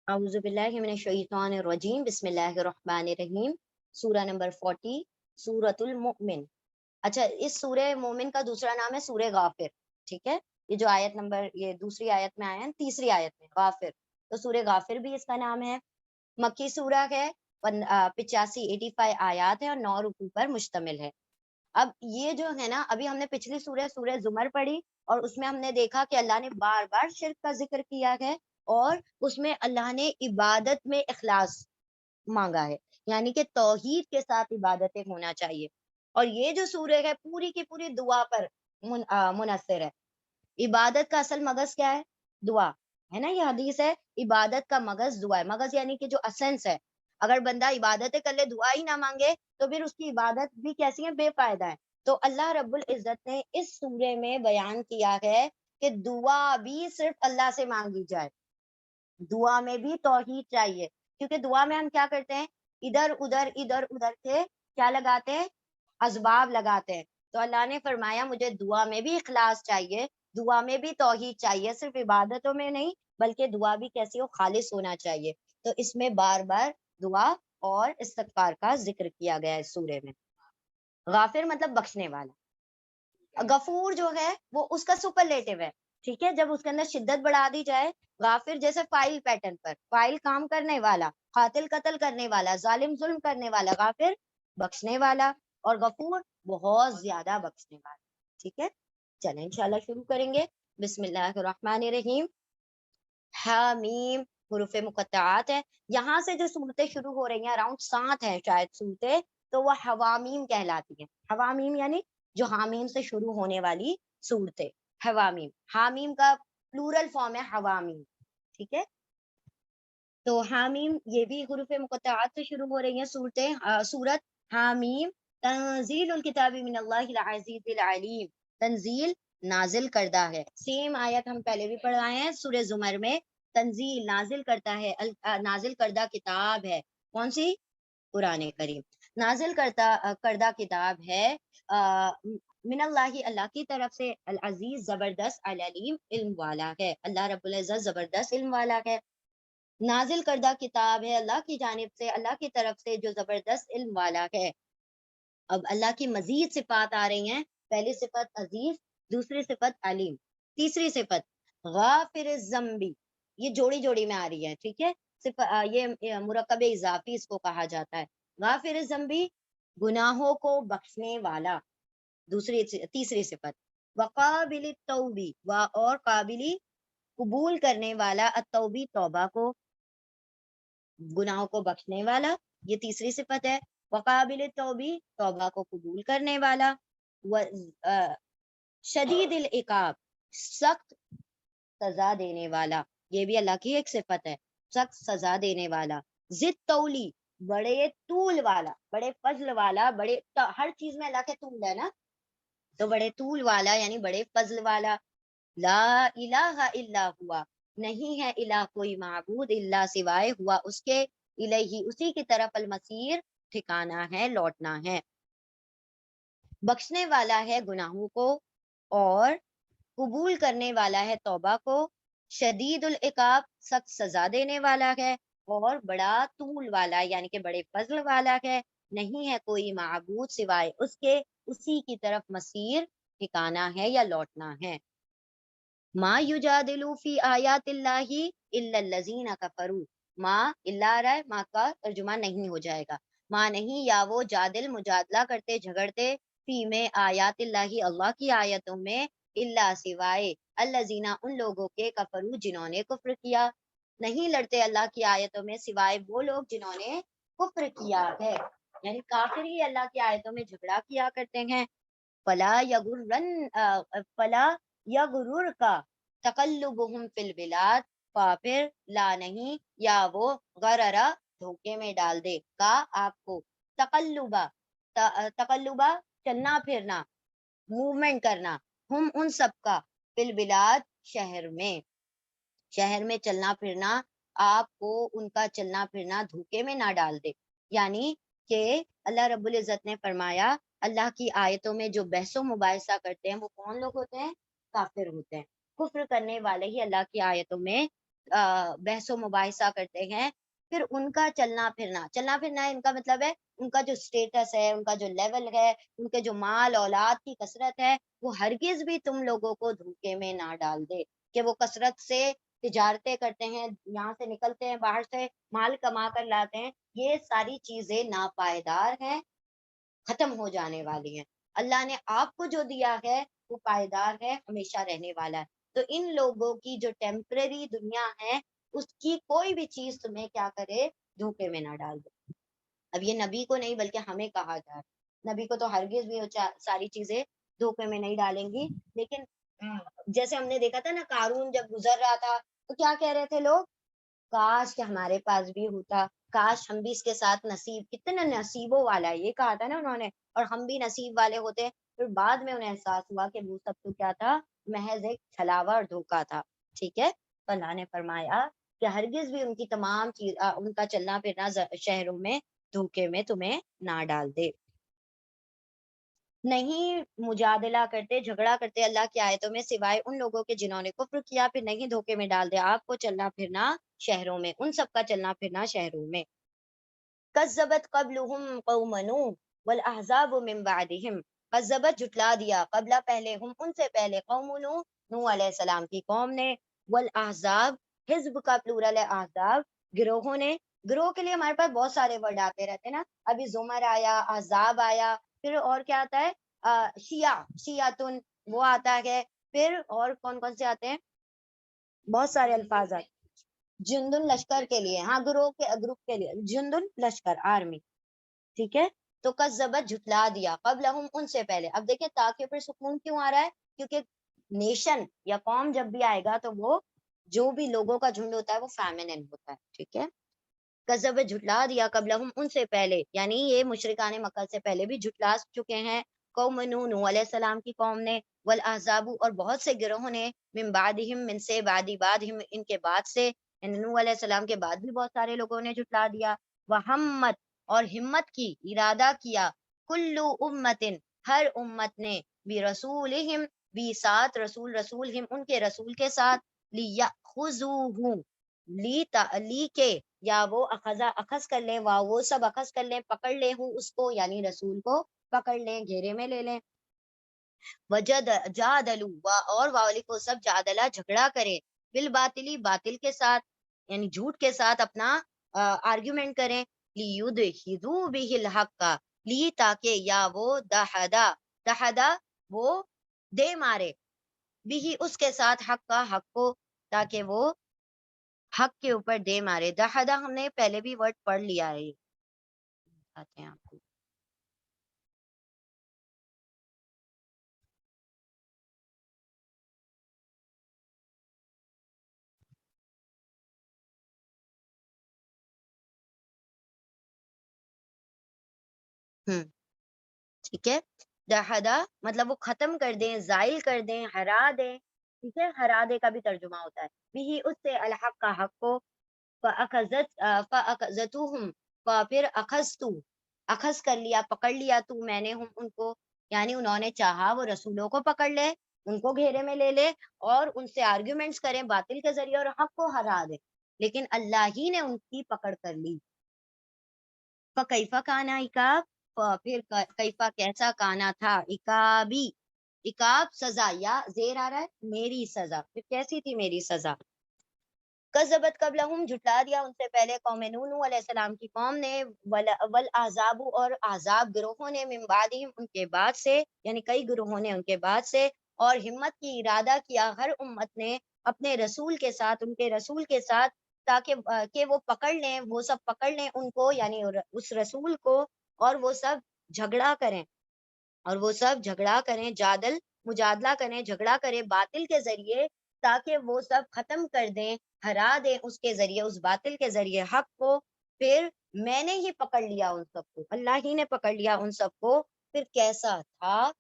اعوذ باللہ من الشیطان الرجیم، بسم اللہ الرحمن الرحیم۔ سورہ نمبر 40، سورۃ المؤمن۔ اچھا، اس سورہ مومن کا دوسرا نام ہے سورہ غافر، ٹھیک ہے؟ یہ جو آیت نمبر، یہ دوسری آیت میں آیا ہے، تیسری آیت میں غافر، تو سورہ غافر بھی اس کا نام ہے۔ مکی سورہ ہے، 85 آیات ہے اور 9 رکوع پر مشتمل ہے۔ اب یہ جو ہے نا، ابھی ہم نے پچھلی سورہ زمر پڑھی، اور اس میں ہم نے دیکھا کہ اللہ نے بار بار شرک کا ذکر کیا ہے، اور اس میں اللہ نے عبادت میں اخلاص مانگا ہے، یعنی کہ توحید کے ساتھ عبادتیں ہونا چاہیے۔ اور یہ جو سورہ ہے پوری کی پوری دعا پر منحصر ہے۔ عبادت کا اصل مغز کیا ہے؟ دعا ہے نا، یہ حدیث ہے، عبادت کا مغز دعا ہے۔ مغز یعنی کہ جو اسنس ہے، اگر بندہ عبادتیں کر لے دعا ہی نہ مانگے تو پھر اس کی عبادت بھی کیسی ہے؟ بے فائدہ ہے۔ تو اللہ رب العزت نے اس سورے میں بیان کیا ہے کہ دعا بھی صرف اللہ سے مانگی جائے، دعا میں بھی توحید چاہیے، کیونکہ دعا میں ہم کیا کرتے ہیں؟ ادھر ادھر کے کیا لگاتے ہیں؟ اسباب لگاتے ہیں۔ تو اللہ نے فرمایا مجھے دعا میں بھی اخلاص چاہیے، دعا میں بھی توحید چاہیے، صرف عبادتوں میں نہیں بلکہ دعا بھی کیسی ہو؟ خالص ہونا چاہیے۔ تو اس میں بار بار دعا اور استغفار کا ذکر کیا گیا ہے اس سورے میں۔ غافر مطلب بخشنے والا، غفور جو ہے وہ اس کا سپرلیٹو ہے، ٹھیک ہے؟ جب اس کے اندر شدت بڑھا دی جائے، غافر جیسے فائل پیٹرن پر، فائل کام کرنے والا، قاتل قتل کرنے والا، ظالم ظلم کرنے والا، غافر بخشنے والا، اور غفور بہت زیادہ بخشنے والا، ٹھیک ہے؟ چلیں انشاءاللہ شروع کریں گے۔ بسم اللہ الرحمن الرحیم۔ حامیم حروف مقطعات ہے۔ یہاں سے جو صورتیں شروع ہو رہی ہیں، اراؤنڈ 7 ہیں شاید صورتیں، تو وہ حوامیم کہلاتی ہیں۔ حوامیم یعنی جو حامیم سے شروع ہونے والی صورتیں، حوامیم۔ حامیم کا پلورل فارم ہے حوامیم، ٹھیک ہے؟ تو حامیم یہ بھی حروف مقطعات سے شروع ہو رہی ہیں صورتیں۔ سورت حامیم، تنزیل الکتاب من اللہ العزیز العلیم، تنزیل نازل کردہ ہے۔ سیم آیت ہم پہلے بھی پڑھائے ہیں سورہ زمر میں، تنزیل نازل کرتا ہے، نازل کردہ کتاب ہے، کون سی؟ قرآن کریم۔ نازل کردہ کتاب ہے من اللہ، اللہ کی طرف سے، العزیز زبردست، العلیم علم والا ہے، اللہ رب العزت زبردست علم والا ہے۔ نازل کردہ کتاب ہے اللہ کی جانب سے، اللہ کی طرف سے، جو زبردست علم والا ہے۔ اب اللہ کی مزید صفات آ رہی ہیں، پہلی صفت عزیز، دوسری صفت علیم، تیسری صفت غافر الذنب، یہ جوڑی جوڑی میں آ رہی ہے، ٹھیک ہے؟ یہ مرکب اضافی اس کو کہا جاتا ہے۔ غافر الذنب، گناہوں کو بخشنے والا، تیسری صفت۔ وقابل التوب، اور قابلی قبول کرنے والا، التوبی توبہ کو، گناہوں کو بخشنے والا، یہ تیسری صفت ہے۔ وقابل التوبی، توبہ کو قبول کرنے والا، شدید العقاب، سخت سزا دینے والا، یہ بھی اللہ کی ایک صفت ہے، سخت سزا دینے والا۔ ذی الطولی، بڑے طول والا، بڑے فضل والا، ہر چیز میں اللہ کے طول ہے نا، تو بڑے طول والا یعنی بڑے فضل والا۔ لا الہ الا ہوا، نہیں ہے الہ کوئی معبود الا سوائے ہوا اس کے، الیہ اسی کی طرف، المصیر ٹھکانا ہے، لوٹنا ہے۔ بخشنے والا ہے گناہوں کو، اور قبول کرنے والا ہے توبہ کو، شدید العقاب سخت سزا دینے والا ہے، اور بڑا طول والا یعنی کہ بڑے فضل والا ہے، نہیں ہے کوئی معبود سوائے اس کے، اسی کی طرف مصیر ٹھکانا ہے یا لوٹنا ہے۔ ما یجادل فی آیات اللہ الا الذین کفروا، ما الا رہا ہے، ما کا ترجمہ نہیں ہو جائے گا، ما نہیں، یا وہ جادل مجادلہ کرتے، جھگڑتے، فی میں آیات اللہ اللہ کی آیتوں میں، الا سوائے، الذین ان لوگوں کے، کفروا جنہوں نے کفر کیا، نہیں لڑتے اللہ کی آیتوں میں سوائے وہ لوگ جنہوں نے کفر کیا ہے، یعنی کافر ہی اللہ کی آیتوں میں جھگڑا کیا کرتے ہیں۔ فلا یغرر کا تقلبہم فی البلاد، پھر لا نہیں، یا وہ غررا دھوکے میں ڈال دے، کا آپ کو، تقلبہ چلنا پھرنا، موومنٹ کرنا، ہم ان سب کا، فی البلاد شہر میں چلنا پھرنا، آپ کو ان کا چلنا پھرنا دھوکے میں نہ ڈال دے، یعنی کہ اللہ رب العزت نے فرمایا اللہ کی آیتوں میں جو بحث و مباحثہ کرتے ہیں وہ کون لوگ ہوتے ہیں؟ کافر ہوتے ہیں، کفر کرنے والے ہی اللہ کی آیتوں میں بحث و مباحثہ کرتے ہیں، پھر ان کا چلنا پھرنا ان کا مطلب ہے ان کا جو اسٹیٹس ہے، ان کا جو لیول ہے، ان کے جو مال اولاد کی کثرت ہے، وہ ہرگز بھی تم لوگوں کو دھوکے میں نہ ڈال دے کہ وہ کثرت سے تجارتیں کرتے ہیں، یہاں سے نکلتے ہیں، باہر سے مال کما کر لاتے ہیں، یہ ساری چیزیں ناپائیدار ہیں، ختم ہو جانے والی ہیں۔ اللہ نے آپ کو جو دیا ہے وہ پائیدار ہے، ہمیشہ رہنے والا ہے۔ تو ان لوگوں کی جو ٹیمپرری دنیا ہے، اس کی کوئی بھی چیز تمہیں کیا کرے، دھوکے میں نہ ڈال دے۔ اب یہ نبی کو نہیں بلکہ ہمیں کہا جا رہا ہے، نبی کو تو ہرگز بھی وہ ساری چیزیں دھوکے میں نہیں ڈالیں گی، لیکن جیسے ہم نے دیکھا تھا نا، قارون جب گزر رہا تھا تو کیا کہہ رہے تھے لوگ، کاش کہ ہمارے پاس بھی ہوتا، کاش ہم بھی اس کے ساتھ نصیب، کتنا نصیبوں والا ہے یہ کہا تھا نا انہوں نے، اور ہم بھی نصیب والے ہوتے۔ پھر بعد میں انہیں احساس ہوا کہ وہ سب تو کیا تھا، محض ایک چھلاوا اور دھوکا تھا، ٹھیک ہے۔ تو اللہ نے فرمایا کہ ہرگز بھی ان کی تمام چیز، ان کا چلنا پھرنا شہروں میں دھوکے میں تمہیں نہ ڈال دے۔ نہیں مجادلہ کرتے، جھگڑا کرتے اللہ کی آیتوں میں، سوائے ان لوگوں کے جنہوں نے کفر کیا، پھر نہیں دھوکے میں ڈال دے آپ کو چلنا پھرنا شہروں میں، ان سب کا چلنا پھرنا شہروں میں۔ کذبت قبلہم قوم نوح والاحزاب من بعدہم، کذبت جھٹلا دیا، قبل پہلے، ہم ان سے پہلے، قوم نوح، نوح علیہ السلام کی قوم نے، والاحزاب، حزب کا پلورل ہے احزاب، گروہوں نے۔ گروہ کے لیے ہمارے پاس بہت سارے ورڈ آتے رہتے ہیں نا، ابھی زمر آیا، احزاب آیا، پھر اور کیا آتا ہے، شیعہ، شیعتن، وہ آتا ہے، پھر اور کون کون سے آتے ہیں، بہت سارے الفاظ آتے، جندن لشکر کے لیے، ہاں گروہ کے، گروپ کے لیے جندن لشکر، آرمی، ٹھیک ہے۔ تو کذبت جھٹلا دیا، قبلہم ان سے پہلے۔ اب دیکھیں تاکہ پر سکون کیوں آ رہا ہے، کیونکہ نیشن یا قوم جب بھی آئے گا تو وہ جو بھی لوگوں کا جھنڈ ہوتا ہے وہ فیمنن ہوتا ہے، ٹھیک ہے۔ کذبت جھٹلا دیا، قبلہم ان سے پہلے، یعنی یہ مشرکان مکہ سے پہلے بھی جھٹلا چکے ہیں، قوم نوح، نوح علیہ السلام کی قوم نے، والاحزاب، اور بہت سے گروہوں نے، من بعدہم، من سے، بعدہم، ان کے بعد سے، یعنی نوح علیہ السلام کے بعد بھی بہت سارے لوگوں نے جھٹلا دیا، وہمت، اور ہمت کی، ارادہ کیا، کلو امتن، ہر امت نے، برسولہم، بھی ساتھ رسول، رسولہم، ان کے رسول کے ساتھ، لیأخذوہ، لی کے، یا وہ اخذا، اخذ کر لیں، وہ سب اخذ کر لیں، پکڑ لیں ہوں اس کو، یعنی رسول کو پکڑ لیں، گھیرے میں لے لیں، وجد جادلوا، اور والی کو سب جادلہ، جھگڑا کرے، بالباطلی، باطل کے ساتھ، یعنی جھوٹ کے ساتھ اپنا آرگیومنٹ کریں، لیدحضوا بہ الحق کا، لی تاکہ، یا وہ دہدا، دہدا وہ دے مارے، بھی اس کے ساتھ، حق کا، حق کو، تاکہ وہ حق کے اوپر دے مارے۔ دہدا ہم نے پہلے بھی ورڈ پڑھ لیا ہے، آتے ہیں آپ کو، ٹھیک ہے۔ دہدا مطلب وہ ختم کر دیں، زائل کر دیں، ہرا دیں، ٹھیک ہے، ہرا دے کا بھی ترجمہ ہوتا ہے، بھی اس سے، الحق کا، حق کو، فَأَخَذَتْهُمْ، پھر اخذتو، اخذ کر لیا، پکڑ لیا تو، میں نے، ہم ان کو، یعنی انہوں نے چاہا وہ رسولوں کو پکڑ لے، ان کو گھیرے میں لے لے، اور ان سے آرگیومنٹس کریں باطل کے ذریعے، اور حق کو ہرا دے، لیکن اللہ ہی نے ان کی پکڑ کر لی۔ فَكَيْفَ كَانَ عِقَابِ، پھر کیفا کیسا، کانا تھا، عقابی، عقاب سزا، یا زیر آ رہا ہے، میری سزا، پھر کیسی تھی میری سزا۔ کذبت قبلہم، جھٹلا دیا ان سے پہلے، قوم نوح، نوح علیہ السلام کی قوم نے، والاحزاب، اور احزاب گروہوں نے، من بعدہم، ان کے بعد سے، یعنی کئی گروہوں نے ان کے بعد سے، اور ہمت کی، ارادہ کیا ہر امت نے اپنے رسول کے ساتھ، ان کے رسول کے ساتھ، تاکہ کہ وہ پکڑ لیں، وہ سب پکڑ لیں ان کو، یعنی اس رسول کو، اور وہ سب جھگڑا کریں، اور وہ سب جھگڑا کریں، مجادلہ کریں، جھگڑا کریں باطل کے ذریعے، تاکہ وہ سب ختم کر دیں، ہرا دیں اس کے ذریعے، اس باطل کے ذریعے حق کو۔ پھر میں نے ہی پکڑ لیا ان سب کو، اللہ ہی نے پکڑ لیا ان سب کو، پھر کیسا تھا،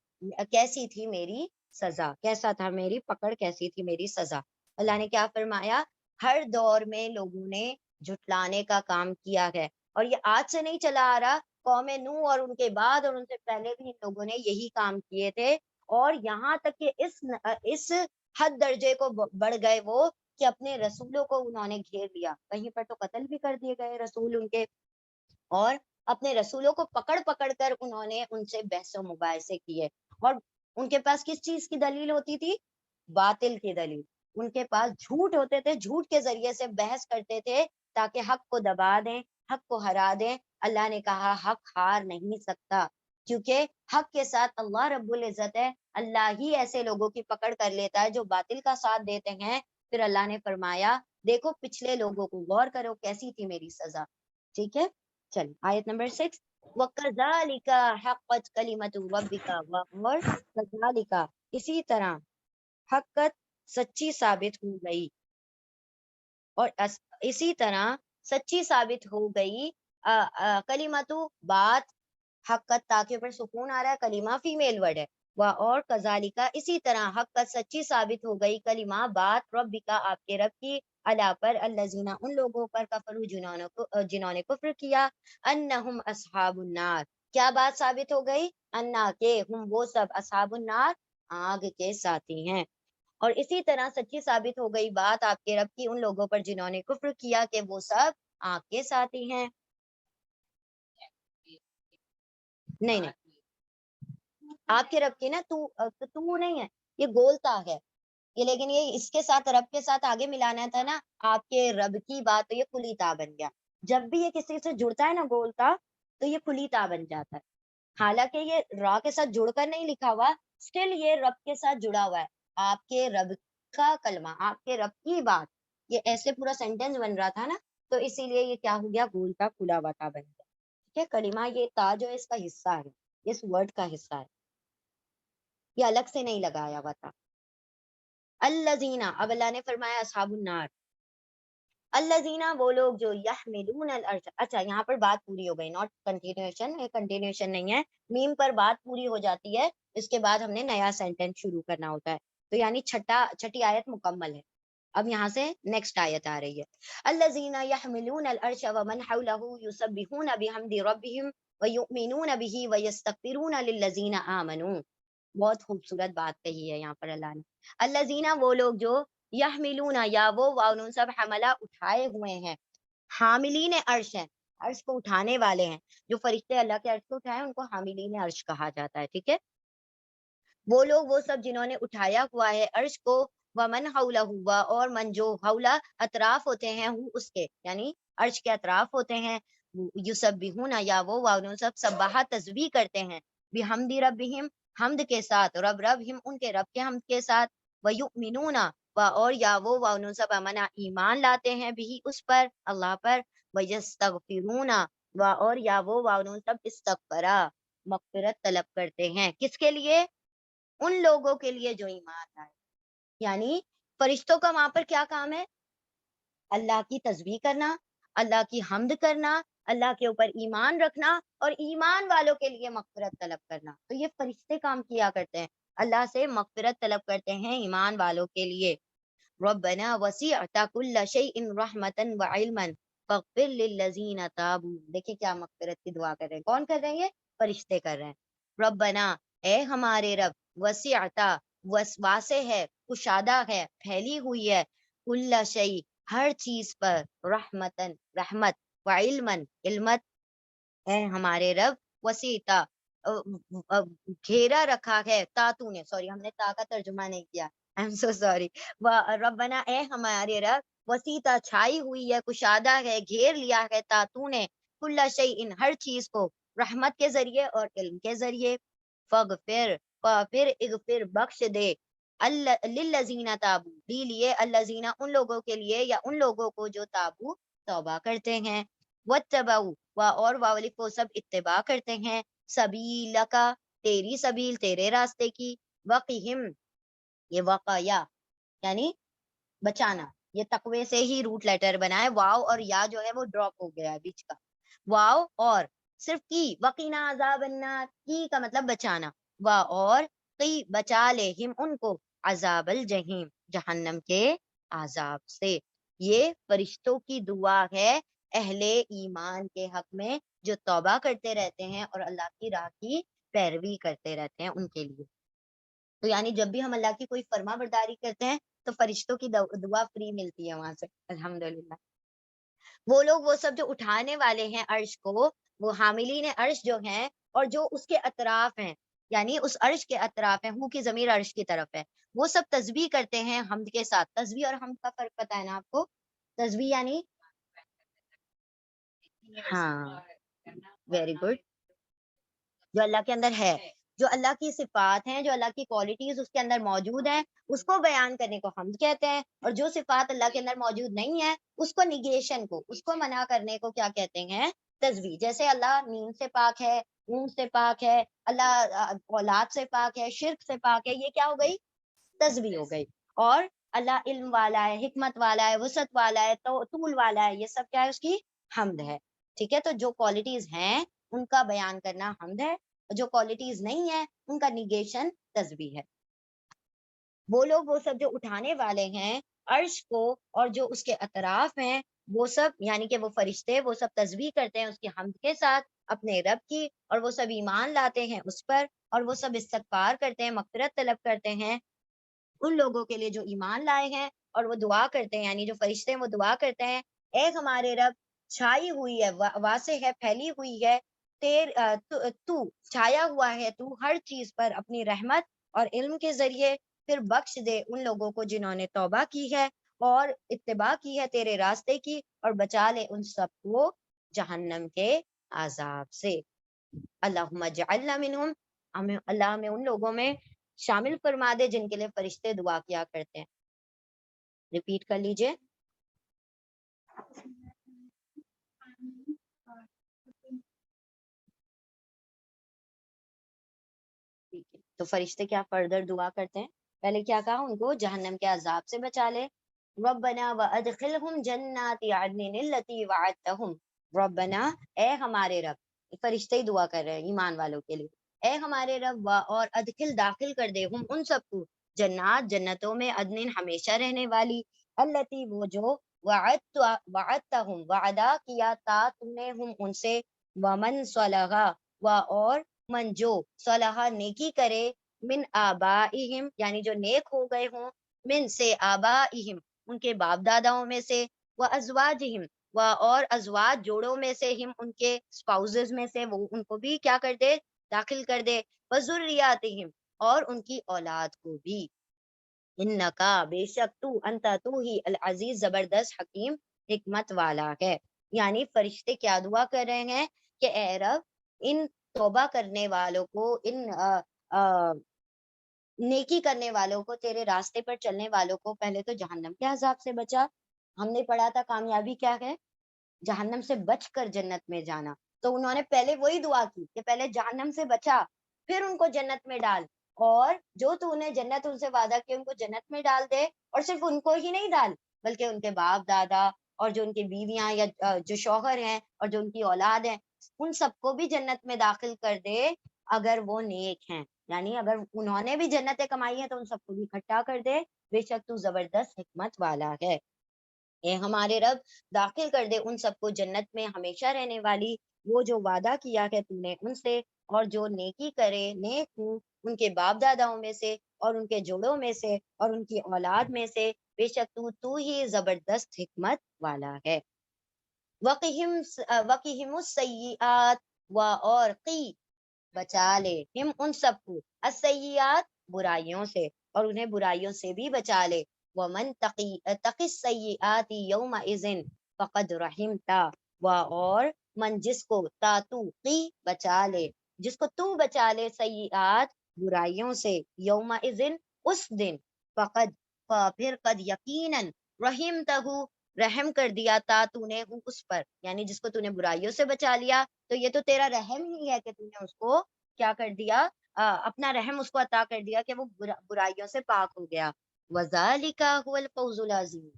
کیسی تھی میری سزا، کیسا تھا میری پکڑ، کیسی تھی میری سزا۔ اللہ نے کیا فرمایا، ہر دور میں لوگوں نے جھٹلانے کا کام کیا ہے، اور یہ آج سے نہیں چلا آ رہا، قوم نوح اور ان کے بعد اور ان سے پہلے بھی ان لوگوں نے یہی کام کیے تھے، اور یہاں تک کہ اس حد درجے کو بڑھ گئے وہ، کہ اپنے رسولوں کو انہوں نے گھیر لیا، کہیں پر تو قتل بھی کر دیے گئے رسول ان کے، اور اپنے رسولوں کو پکڑ پکڑ کر انہوں نے ان سے بحث و مباحثے کیے، اور ان کے پاس کس چیز کی دلیل ہوتی تھی؟ باطل کی دلیل، ان کے پاس جھوٹ ہوتے تھے، جھوٹ کے ذریعے سے بحث کرتے تھے تاکہ حق کو دبا دیں، حق کو ہرا دیں۔ اللہ نے کہا حق ہار نہیں سکتا، کیونکہ حق کے ساتھ اللہ رب العزت ہے، اللہ ہی ایسے لوگوں کی پکڑ کر لیتا ہے جو باطل کا ساتھ دیتے ہیں۔ پھر اللہ نے فرمایا دیکھو پچھلے لوگوں کو غور کرو کیسی تھی میری سزا، ٹھیک ہے۔ چل آیت نمبر 6، وَكَذَلِكَ حَقَّتْ كَلِمَةُ رَبِّكَ، اور كَذَلِكَ اسی طرح حقت سچی ثابت ہو گئی، اور اسی طرح سچی ثابت ہو گئی کلمتو بات، حقت تاکہ پر سکون آ رہا ہے، کلمہ فیمیل ورڈ ہے، اور کذالکا اسی طرح حقت سچی ثابت ہو گئی کلمہ بات ربکا آپ کے رب کی، علا پر الذین ان لوگوں پر کفروا جنہوں نے کفر کیا، انہم اصحاب النار، کیا بات ثابت ہو گئی؟ انا کہ ہم وہ سب اصحاب النار آگ کے ساتھی ہیں، اور اسی طرح سچی ثابت ہو گئی بات آپ کے رب کی ان لوگوں پر جنہوں نے کفر کیا کہ وہ سب آگ کے ساتھی ہیں۔ نہیں نہیں، آپ کے رب کی نا تو نہیں ہے، یہ گولتا ہے یہ، لیکن یہ اس کے ساتھ رب کے ساتھ آگے ملانا تھا نا، آپ کے رب کی بات، تو یہ کھلی تا بن گیا۔ جب بھی یہ کسی سے جڑتا ہے نا گولتا، تو یہ کھلی تا بن جاتا ہے، حالانکہ یہ را کے ساتھ جڑ کر نہیں لکھا ہوا، اسٹل یہ رب کے ساتھ جڑا ہوا ہے، آپ کے رب کا کلمہ، آپ کے رب کی بات، یہ ایسے پورا سینٹینس بن رہا تھا نا، تو اسی لیے یہ کیا ہو گیا؟ گولتا کھلا ہوا تا بن گیا، ٹھیک ہے۔ کلمہ یہ تا جو ہے اس کا حصہ ہے، اس ورڈ کا حصہ ہے، یہ الگ سے نہیں لگایا ہوا تھا۔ الذین، اب اللہ نے فرمایا اصحاب النار، الذین وہ لوگ جو یحملون العرش، اچھا یہاں پر بات پوری ہو گئی، ناٹ کنٹینیوشن، یہ کنٹینیوشن نہیں ہے، میم پر بات پوری ہو جاتی ہے، اس کے بعد ہم نے نیا سینٹینس شروع کرنا ہوتا ہے، تو یعنی چھٹی آیت مکمل ہے، اب یہاں سے نیکسٹ آیت آ رہی ہے، الذین یحملون العرش ومن حولہ یسبحون بحمد ربہم ویؤمنون بہ ویستغفرون للذین آمنوا، بہت خوبصورت بات کہی ہے یہاں پر اللہ نے، الذین وہ لوگ جو یحملون، یا وہ واؤن سب حملہ اٹھائے ہوئے ہیں، حاملین عرش ہیں، عرش کو اٹھانے والے ہیں، جو فرشتے اللہ کے عرش کو اٹھائے ان کو حاملین عرش کہا جاتا ہے، ٹھیک ہے۔ وہ لوگ وہ سب جنہوں نے اٹھایا ہوا ہے عرش کو، ومن حولہ ہوا، اور من جو حولہ اطراف ہوتے ہیں اس کے، یعنی عرش کے اطراف ہوتے ہیں، یسبحون، یا وہ واؤن سب سبحہ تسبیح کرتے ہیں، بحمد ربہم حمد کے ساتھ، ربہم ان کے رب کے حمد کے ساتھ، ویؤمنون، اور یا وہ واؤن سب امنا ایمان لاتے ہیں بھی اس پر، اللہ پر، ویستغفرون، اور یا وہ واؤن سب استغفرا مغفرت طلب کرتے ہیں، کس کے لیے؟ ان لوگوں کے لیے جو ایمان لائے، یعنی فرشتوں کا وہاں پر کیا کام ہے؟ اللہ کی تسبیح کرنا، اللہ کی حمد کرنا، اللہ کے اوپر ایمان رکھنا، اور ایمان والوں کے لیے مغفرت طلب کرنا، تو یہ فرشتے کام کیا کرتے ہیں، اللہ سے مغفرت طلب کرتے ہیں ایمان والوں کے لیے۔ ربنا وسعت كل شيء رحمتا وعلما فاغفر للذین تابوا، دیکھیں کیا مغفرت کی دعا کر رہے ہیں، کون کر رہے ہیں؟ یہ فرشتے کر رہے ہیں۔ ربنا اے ہمارے رب، وسعت واسع ہے، کشادہ ہے، پھیلی ہوئی ہے، کل شیء ہر چیز پر، رحمتن رحمت، وعلما علمت، اے ہمارے رب، وسیطہ گھیرا رکھا ہے، تاتو نے، سوری ہم نے تا کا ترجمہ نہیں کیا، I'm so sorry، ربنا اے ہمارے رب، وسیطہ چھائی ہوئی ہے، کشادہ ہے، گھیر لیا ہے، تاتو نے، کل شیء ہر چیز کو، رحمت کے ذریعے اور علم کے ذریعے، فغفر پھر اغفر بخش دے، للذین تابو بھی لیے، الذین ان لوگوں کے لیے، یا ان لوگوں کو جو تابو توبہ کرتے ہیں، واتبعوا اور واولف وہ سب اتباع کرتے ہیں، سبیلک تیری سبیل تیرے راستے کی، وقہم یہ وقایا یعنی بچانا، یہ تقوی سے ہی روٹ لیٹر بنا ہے، واو اور یا جو ہے وہ ڈراپ ہو گیا ہے بیچ کا، واو اور صرف کی، وقینا عذاب النار، کی کا مطلب بچانا، وا اور قی بچا لے ہم ان کو، عذاب الجحیم جہنم کے عذاب سے، یہ فرشتوں کی دعا ہے اہل ایمان کے حق میں جو توبہ کرتے رہتے ہیں اور اللہ کی راہ کی پیروی کرتے رہتے ہیں ان کے لیے۔ تو یعنی جب بھی ہم اللہ کی کوئی فرما برداری کرتے ہیں تو فرشتوں کی دعا فری ملتی ہے وہاں سے، الحمدللہ۔ وہ لوگ وہ سب جو اٹھانے والے ہیں عرش کو، وہ حاملین عرش جو ہیں اور جو اس کے اطراف ہیں، یعنی اس عرش کے اطراف ہیں، ہو کی ضمیر عرش کی طرف ہے، وہ سب تسبیح کرتے ہیں حمد کے ساتھ۔ تسبیح اور حمد کا فرق پتہ ہے نا آپ کو؟ تسبیح یعنی ہاں، ویری گڈ، جو اللہ کے اندر ہے، جو اللہ کی صفات ہیں، جو اللہ کی کوالٹیز اس کے اندر موجود ہیں، اس کو بیان کرنے کو حمد کہتے ہیں، اور جو صفات اللہ کے اندر موجود نہیں ہے اس کو نیگیشن کو، اس کو منع کرنے کو کیا کہتے ہیں؟ تسبیح۔ جیسے اللہ نیند سے پاک ہے، اونگ سے پاک ہے، اللہ اولاد سے پاک ہے، شرک سے پاک ہے، یہ کیا ہو گئی؟ تسبیح ہو گئی۔ اور اللہ علم والا ہے، حکمت والا ہے، وسعت والا ہے، تو طول والا ہے، یہ سب کیا ہے؟ اس کی حمد ہے، ٹھیک ہے؟ تو جو کوالٹیز ہیں ان کا بیان کرنا حمد ہے، جو کوالٹیز نہیں ہیں ان کا نیگیشن تسبیح ہے۔ وہ لوگ وہ سب جو اٹھانے والے ہیں عرش کو اور جو اس کے اطراف ہیں، وہ سب یعنی کہ وہ فرشتے، وہ سب تسبیح کرتے ہیں اس کی حمد کے ساتھ اپنے رب کی، اور وہ سب ایمان لاتے ہیں اس پر، اور وہ سب استغفار کرتے ہیں، مغفرت طلب کرتے ہیں ان لوگوں کے لیے جو ایمان لائے ہیں، اور وہ دعا کرتے ہیں، یعنی جو فرشتے ہیں وہ دعا کرتے ہیں، اے ہمارے رب، چھائی ہوئی ہے، واسع ہے، پھیلی ہوئی ہے، تو چھایا ہوا ہے تو ہر چیز پر اپنی رحمت اور علم کے ذریعے، پھر بخش دے ان لوگوں کو جنہوں نے توبہ کی ہے اور اتباع کی ہے تیرے راستے کی، اور بچا لے ان سب کو جہنم کے عذاب سے۔ اللہم اجعلنا منہم، ہمیں اللہ ہمیں ان لوگوں میں شامل فرما دے جن کے لیے فرشتے دعا کیا کرتے ہیں۔ ریپیٹ کر لیجئے۔ تو فرشتے کیا فردر دعا کرتے ہیں؟ پہلے کیا کہا؟ ان کو جہنم کے عذاب سے بچا لے۔ ربنا وادخلہم جنات عدن التی وعدتہم، ربنا اے ہمارے رب، فرشتے ہی دعا کر رہے ہیں ایمان والوں کے لیے، اے ہمارے رب، اور ادخل داخل کر دے ہم ان سب کو، جنات جنتوں میں، عدن ہمیشہ رہنے والی، التی وہ جو، وعدتہم وعدہ کیا تھا تو نے ہم ان سے، ومن صلح و اور من جو صلح نیکی کرے، من آبائہم یعنی جو نیک ہو گئے ہوں، من سے آبائہم ان کے باپ داداؤں میں سے، و ازواجہم و اور ازواج جوڑوں میں سے، ہم ان کے سپاؤزز میں سے، وہ ان کو بھی کیا کر دے؟ داخل کر دے، و ذریاتہم اور ان کی اولاد کو بھی، انکا بے شک تو، انتا تو ہی، العزیز زبردست، حکیم حکمت والا ہے۔ یعنی فرشتے کیا دعا کر رہے ہیں کہ اے رب، ان توبہ کرنے والوں کو، ان نیکی کرنے والوں کو، تیرے راستے پر چلنے والوں کو، پہلے تو جہنم کے عذاب سے بچا۔ ہم نے پڑھا تھا کامیابی کیا ہے؟ جہنم سے بچ کر جنت میں جانا۔ تو انہوں نے پہلے وہی دعا کی کہ پہلے جہنم سے بچا، پھر ان کو جنت میں ڈال، اور جو تو انہیں جنت ان سے وعدہ کیا ان کو جنت میں ڈال دے، اور صرف ان کو ہی نہیں ڈال بلکہ ان کے باپ دادا اور جو ان کی بیویاں یا جو شوہر ہیں اور جو ان کی اولاد ہیں، ان سب کو بھی جنت میں داخل کر دے اگر وہ نیک ہیں، یعنی اگر انہوں نے بھی جنتیں کمائی ہیں تو ان سب کو بھی اکٹھا کر دے، بے شک تو زبردست حکمت والا ہے۔ اے ہمارے رب، داخل کر دے ان سب کو جنت میں ہمیشہ رہنے والی، وہ جو وعدہ کیا ہے تو نے ان سے، اور جو نیکی کرے، نیک ہوں ان کے باپ داداؤں میں سے اور ان کے جوڑوں میں سے اور ان کی اولاد میں سے، بے شک تو ہی زبردست حکمت والا ہے۔ وقہم السیئات و اور قی بچا لے ہم ان سب کو، السیئات برائیوں سے، اور انہیں برائیوں سے بھی بچا لے، ومن تقی السیئات یومئذ فقد رحمتا و اور من جس کو تاتو قی بچا لے، جس کو تو بچا لے سیئات برائیوں سے، یومئذ اس دن، فقد پھر قد یقیناً، رحمتہ رحم کر دیا تا تو نے اس پر، یعنی جس کو تو نے برائیوں سے بچا لیا تو یہ تو تیرا رحم ہی ہے کہ تو نے اس کو کیا کر دیا؟ اپنا رحم اس کو عطا کر دیا کہ وہ برائیوں سے پاک ہو گیا۔ وَذَلِكَ هُوَ الْفَوْزُ الْعَظِيمُ،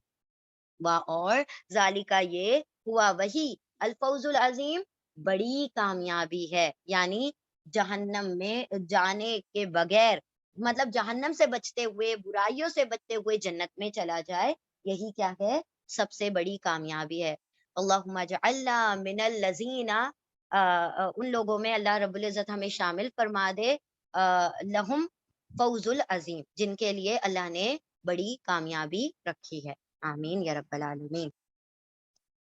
اور ذالکہ یہ ہوا وہی، الفوز العظیم بڑی کامیابی ہے، یعنی جہنم میں جانے کے بغیر، مطلب جہنم سے بچتے ہوئے، برائیوں سے بچتے ہوئے جنت میں چلا جائے، یہی کیا ہے؟ سب سے بڑی کامیابی ہے۔ اللہم اجعلنا من الذین، ان لوگوں میں اللہ رب العزت ہمیں شامل فرما دے، لہم فوز العظیم، جن کے لیے اللہ نے بڑی کامیابی رکھی ہے۔ آمین یا رب العالمین۔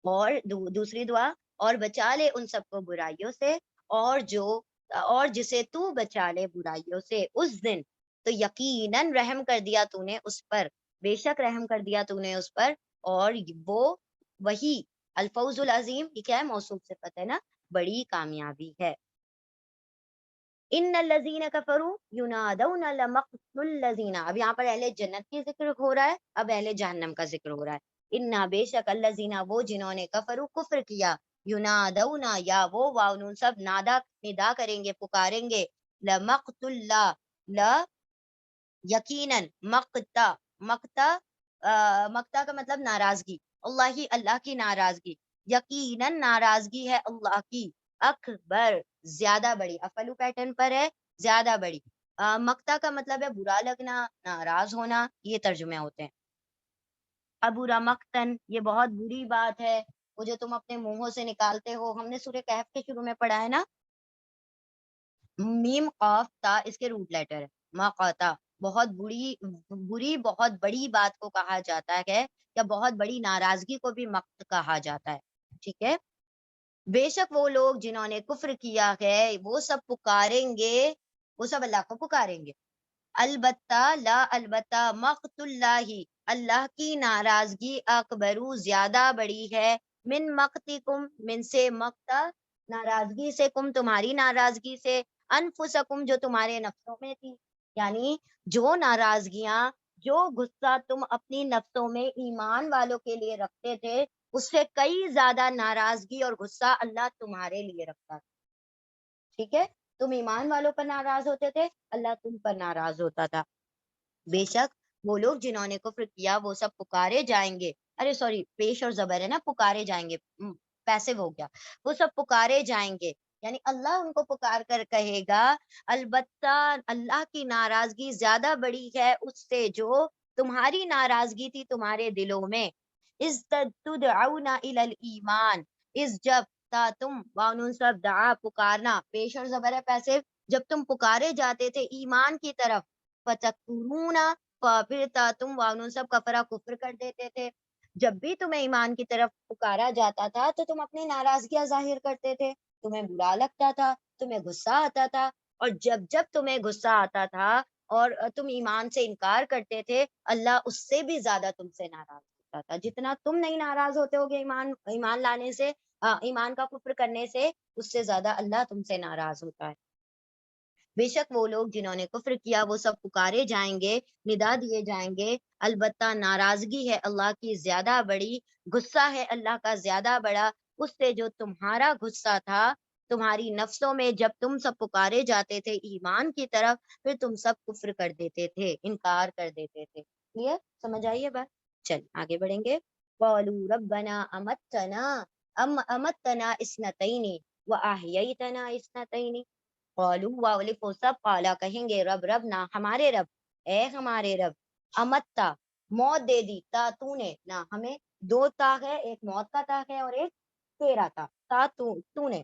اور دوسری دعا، اور بچا لے ان سب کو برائیوں سے، اور جسے تو بچا لے برائیوں سے اس دن تو یقیناً رحم کر دیا تو نے اس پر، بے شک رحم کر دیا تو نے اس پر، اور وہ وہی الفوز العظیم، یہ کیا ہے؟ موصوف صفت ہے نا، بڑی کامیابی ہے۔ ان الذین کفروا ینادون لمقت الذین، اب یہاں پر اہل جنت کی ذکر ہو رہا ہے، اب اہل جہنم کا ذکر ہو رہا ہے۔ انا بے شک الذین وہ جنہوں نے کفروا کفر کیا، ینادون یا وہ واو نون سب ندا کریں گے، پکاریں گے، لمقت اللہ، ل یقیناً، مقتا کا مطلب ناراضگی، اللہ ہی اللہ کی ناراضگی، یقیناً ناراضگی ہے اللہ کی، اکبر زیادہ بڑی، افعلو پیٹرن پر ہے، زیادہ بڑی۔ مقتا کا مطلب ہے برا لگنا، ناراض ہونا، یہ ترجمے ہوتے ہیں۔ ابورا مقتن، یہ بہت بری بات ہے، وہ جو تم اپنے منہوں سے نکالتے ہو، ہم نے سورہ کہف کے شروع میں پڑھا ہے نا، میم قاف تا اس کے روٹ لیٹر ہے، مقتا، بہت بری بہت بڑی بات کو کہا جاتا ہے، یا بہت بڑی ناراضگی کو بھی مقت کہا جاتا ہے، ٹھیک ہے۔ بے شک وہ لوگ جنہوں نے کفر کیا ہے وہ سب پکاریں گے، وہ سب اللہ کو پکاریں گے، البتہ لا البتہ مقت اللہ، اللہ کی ناراضگی اکبرو زیادہ بڑی ہے، من مقتکم، من سے مقتا ناراضگی سے، کم تمہاری ناراضگی سے، انفسکم جو تمہارے نفسوں میں تھی، یعنی جو ناراضگیاں، جو غصہ تم اپنی نفسوں میں ایمان والوں کے لیے رکھتے تھے، اس سے کئی زیادہ ناراضگی اور غصہ اللہ تمہارے لیے رکھتا تھا، ٹھیک ہے۔ تم ایمان والوں پر ناراض ہوتے تھے، اللہ تم پر ناراض ہوتا تھا۔ بے شک وہ لوگ جنہوں نے کفر کیا وہ سب پکارے جائیں گے، ارے سوری پیش اور زبر ہے نا، پکارے جائیں گے، پیسو ہو گیا، وہ سب پکارے جائیں گے، یعنی اللہ ان کو پکار کر کہے گا، البتہ اللہ کی ناراضگی زیادہ بڑی ہے اس سے جو تمہاری ناراضگی تھی تمہارے دلوں میں، اس تدعون الی الایمان، اس جب تا تم وانون سب دعا پکارنا، پیش اور زبر ہے پیسو، جب تم پکارے جاتے تھے ایمان کی طرف، فتکفرون، پھر تم وانون سب کفرا کفر کر دیتے تھے، جب بھی تمہیں ایمان کی طرف پکارا جاتا تھا تو تم اپنی ناراضگیاں ظاہر کرتے تھے، تمہیں برا لگتا تھا، تمہیں غصہ آتا تھا، اور جب جب تمہیں غصہ آتا تھا اور تم ایمان سے انکار کرتے تھے، اللہ اس سے بھی زیادہ تم سے ناراض ہوتا تھا، جتنا تم نہیں ناراض ہوتے ہوگے ایمان لانے سے، ایمان کا کفر کرنے سے، اس سے زیادہ اللہ تم سے ناراض ہوتا ہے۔ بے شک وہ لوگ جنہوں نے کفر کیا وہ سب پکارے جائیں گے، ندا دیے جائیں گے، البتہ ناراضگی ہے اللہ کی زیادہ بڑی، غصہ ہے اللہ کا زیادہ بڑا اس سے جو تمہارا غصہ تھا تمہاری نفسوں میں، جب تم سب پکارے جاتے تھے ایمان کی طرف، پھر تم سب کفر کر دیتے تھے، انکار کر دیتے تھے۔ کلیئر؟ سمجھ آئیے بات؟ چل آگے بڑھیں گے۔ قالوا ربنا امتنا اثنتین واحییتنا اثنتین، قالوا واولف سب قالا کہیں گے، رب رب نہ ہمارے رب، اے ہمارے رب، امتا موت دے دی، تا تو نے نہ ہمیں، دو تا ہے، ایک موت کا تا ہے اور ایک تیرا تا تو نے،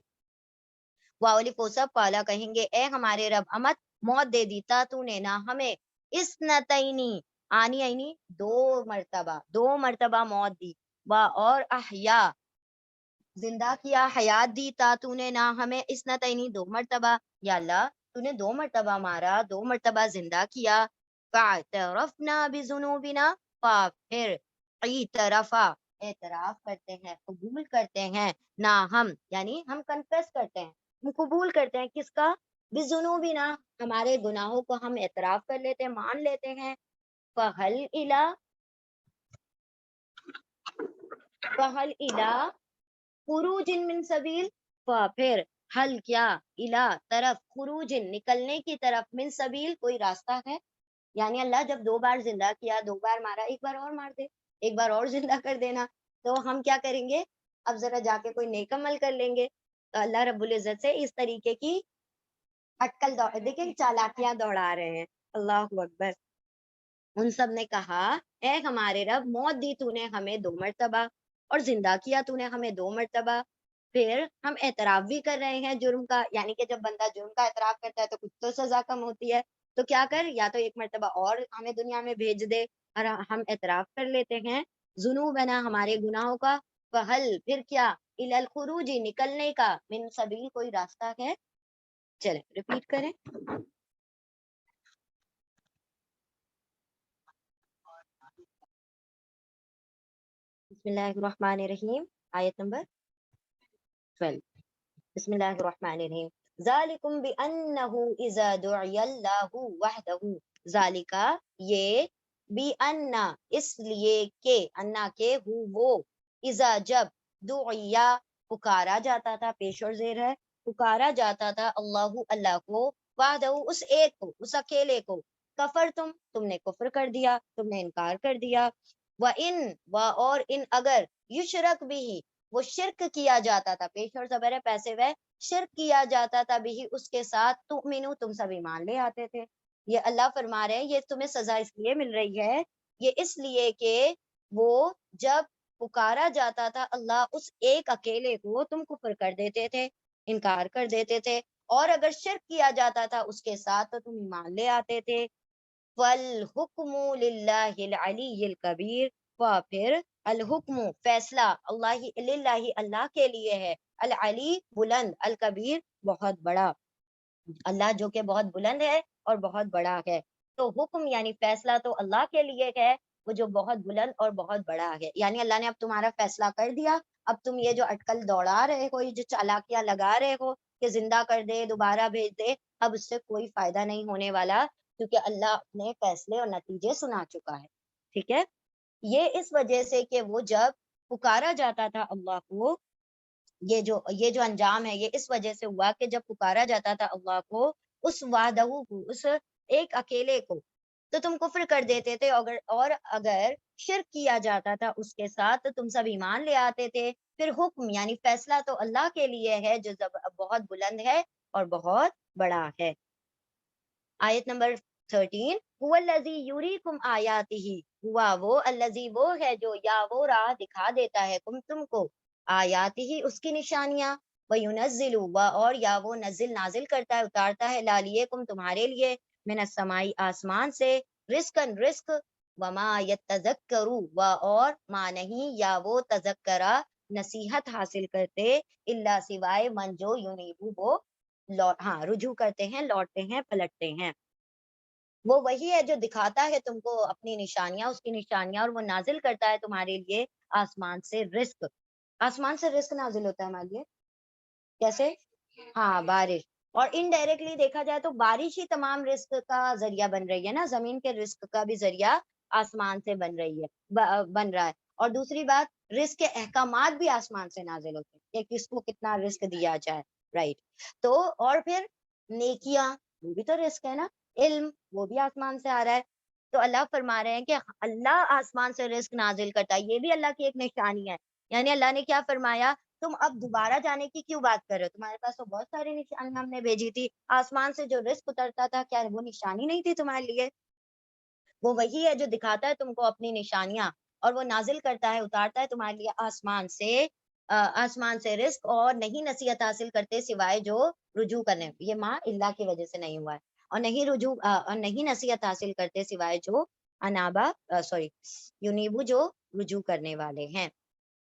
واولف سب قالا کہیں گے، اے ہمارے رب، امت موت دے دی، تا تو نے نہ ہمیں، اسنتینی آنی آئینی دو مرتبہ موت دی، اور احیا زندہ کیا، حیات دی، تا تو نے نہ ہمیں، اسنتینی دو مرتبہ، یا اللہ تو نے دو مرتبہ مارا، دو مرتبہ زندہ کیا، فاعترفنا بذنوبنا، پھر اعتراف کرتے ہیں، قبول کرتے ہیں، نہ ہم یعنی ہم کنفیس کرتے ہیں، ہم قبول کرتے ہیں کس کا؟ بذنوبنا، ہمارے گناہوں کو ہم اعتراف کر لیتے ہیں، مان لیتے ہیں، فہل الا خروج من سبیل، پھر حل کیا، الا طرف، خروج نکلنے کی طرف، من سبیل کوئی راستہ ہے، یعنی اللہ جب دو بار زندہ کیا، دو بار مارا، ایک بار اور مار دے، ایک بار اور زندہ کر دینا، تو ہم کیا کریں گے؟ اب ذرا جا کے کوئی نیک عمل کر لیں گے، تو اللہ رب العزت سے اس طریقے کی اٹکل دیکھیں چالاکیاں دوڑا رہے ہیں، اللہ اکبر۔ ان سب نے کہا، اے ہمارے رب، موت دی تو نے ہمیں دو مرتبہ، اور زندہ کیا تو نے ہمیں دو مرتبہ، پھر ہم اعتراف بھی کر رہے ہیں جرم کا، یعنی کہ جب بندہ جرم کا اعتراف کرتا ہے تو کچھ تو سزا کم ہوتی ہے، تو کیا کر، یا تو ایک مرتبہ اور ہمیں دنیا میں بھیج دے اور ہم اعتراف کر لیتے ہیں ذنوبنا ہمارے گناہوں کا، فہل پھر کیا، الی الخروج نکلنے کا، من سبیل کوئی راستہ ہے. چلیں ریپیٹ کریں. بسم اللہ الرحمن الرحیم، آیت نمبر 12. بسم اللہ الرحمن الرحیم. ذالکم بانہ اذا دعی اللہ وحدہ، ذالکا یہ، بانہ اس لیے کہ، انا کے وہ، اذا جب، دعیا پکارا جاتا تھا، پیش اور زیر ہے، پکارا جاتا تھا، اللہ اللہ کو، وحدہ اس ایک کو، اس اکیلے کو، کفر تم نے کفر کر دیا، تم نے انکار کر دیا. وَإِن اور ان اگر، یشرک بھی وہ شرک کیا جاتا تھا، پیش اور زبر ہے، پیسے وہ شرک کیا جاتا تھا، بھی اس کے ساتھ، تؤمنو تم سب ایمان لے آتے تھے. یہ اللہ فرما رہے ہیں یہ تمہیں سزا اس لیے مل رہی ہے، یہ اس لیے کہ وہ جب پکارا جاتا تھا اللہ اس ایک اکیلے کو، تم کفر کر دیتے تھے، انکار کر دیتے تھے، اور اگر شرک کیا جاتا تھا اس کے ساتھ تو تم ایمان لے آتے تھے. فالحکم للہ العلی الکبیر، پھر الحکم فیصلہ، اللہ للہ اللہ کے لیے ہے، العلی بلند، الکبیر بہت بڑا، اللہ جو کہ بہت بلند ہے اور بہت بڑا ہے. تو حکم یعنی فیصلہ تو اللہ کے لیے ہے، وہ جو بہت بلند اور بہت بڑا ہے. یعنی اللہ نے اب تمہارا فیصلہ کر دیا، اب تم یہ جو اٹکل دوڑا رہے ہو، یہ جو چالاکیاں لگا رہے ہو کہ زندہ کر دے دوبارہ بھیج دے، اب اس سے کوئی فائدہ نہیں ہونے والا، کیونکہ اللہ اپنے فیصلے اور نتیجے سنا چکا ہے. ٹھیک ہے، یہ اس وجہ سے کہ وہ جب پکارا جاتا تھا اللہ کو، یہ جو انجام ہے یہ اس وجہ سے ہوا کہ جب پکارا جاتا تھا اللہ کو، اس وحدہ کو، اس ایک اکیلے کو، تو تم کفر کر دیتے تھے، اور اگر شرک کیا جاتا تھا اس کے ساتھ تو تم سب ایمان لے آتے تھے. پھر حکم یعنی فیصلہ تو اللہ کے لیے ہے جو بہت بلند ہے اور بہت بڑا ہے. آیت نمبر 13. هو الذی یریکم آیاتہ، ہوا وہ، الذی وہ ہے جو، یا وہ راہ دکھا دیتا ہے، تم کو، آیاتہ اس کی نشانیاں، وینزل اور یا وہ نازل کرتا ہے، اتارتا ہے، لالیکم تمہارے لیے، من السماء آسمان سے، رزقن رزق، وما یتذکر اور ما نہیں یا وہ تذکرہ نصیحت حاصل کرتے، الا سوائے من جو یونیبو وہ رجوع کرتے ہیں، لوٹتے ہیں، پلٹتے ہیں. وہ وہی ہے جو دکھاتا ہے تم کو اپنی نشانیاں، اس کی نشانیاں، اور وہ نازل کرتا ہے تمہارے لیے آسمان سے رزق. آسمان سے رزق نازل ہوتا ہے ہمارے لیے کیسے؟ ہاں بارش. اور انڈائریکٹلی دیکھا جائے تو بارش ہی تمام رزق کا ذریعہ بن رہی ہے نا، زمین کے رزق کا بھی ذریعہ آسمان سے بن رہی ہے، بن رہا ہے. اور دوسری بات، رزق کے احکامات بھی آسمان سے نازل ہوتے ہیں کہ کس کو کتنا رزق دیا جائے، رائٹ. تو اور پھر نیکیاں، وہ بھی تو رزق ہے نا، علم وہ بھی آسمان سے آ رہا ہے. تو اللہ فرما رہے ہیں کہ اللہ آسمان سے رزق نازل کرتا ہے، یہ بھی اللہ کی ایک نشانی ہے. یعنی اللہ نے کیا فرمایا، تم اب دوبارہ جانے کی کیوں بات کر رہے ہو، تمہارے پاس تو بہت ساری نشانی ہم نے بھیجی تھی، آسمان سے جو رزق اترتا تھا کیا وہ نشانی نہیں تھی تمہارے لیے؟ وہ وہی ہے جو دکھاتا ہے تم کو اپنی نشانیاں، اور وہ نازل کرتا ہے، اتارتا ہے تمہارے لیے آسمان سے رزق، اور نہیں نصیحت حاصل کرتے سوائے جو رجوع کرنے، یہ ماں اللہ کی وجہ سے نہیں ہوا ہے، اور نہیں نصیحت حاصل کرتے سوائے جو یونیبو جو رجوع کرنے والے ہیں.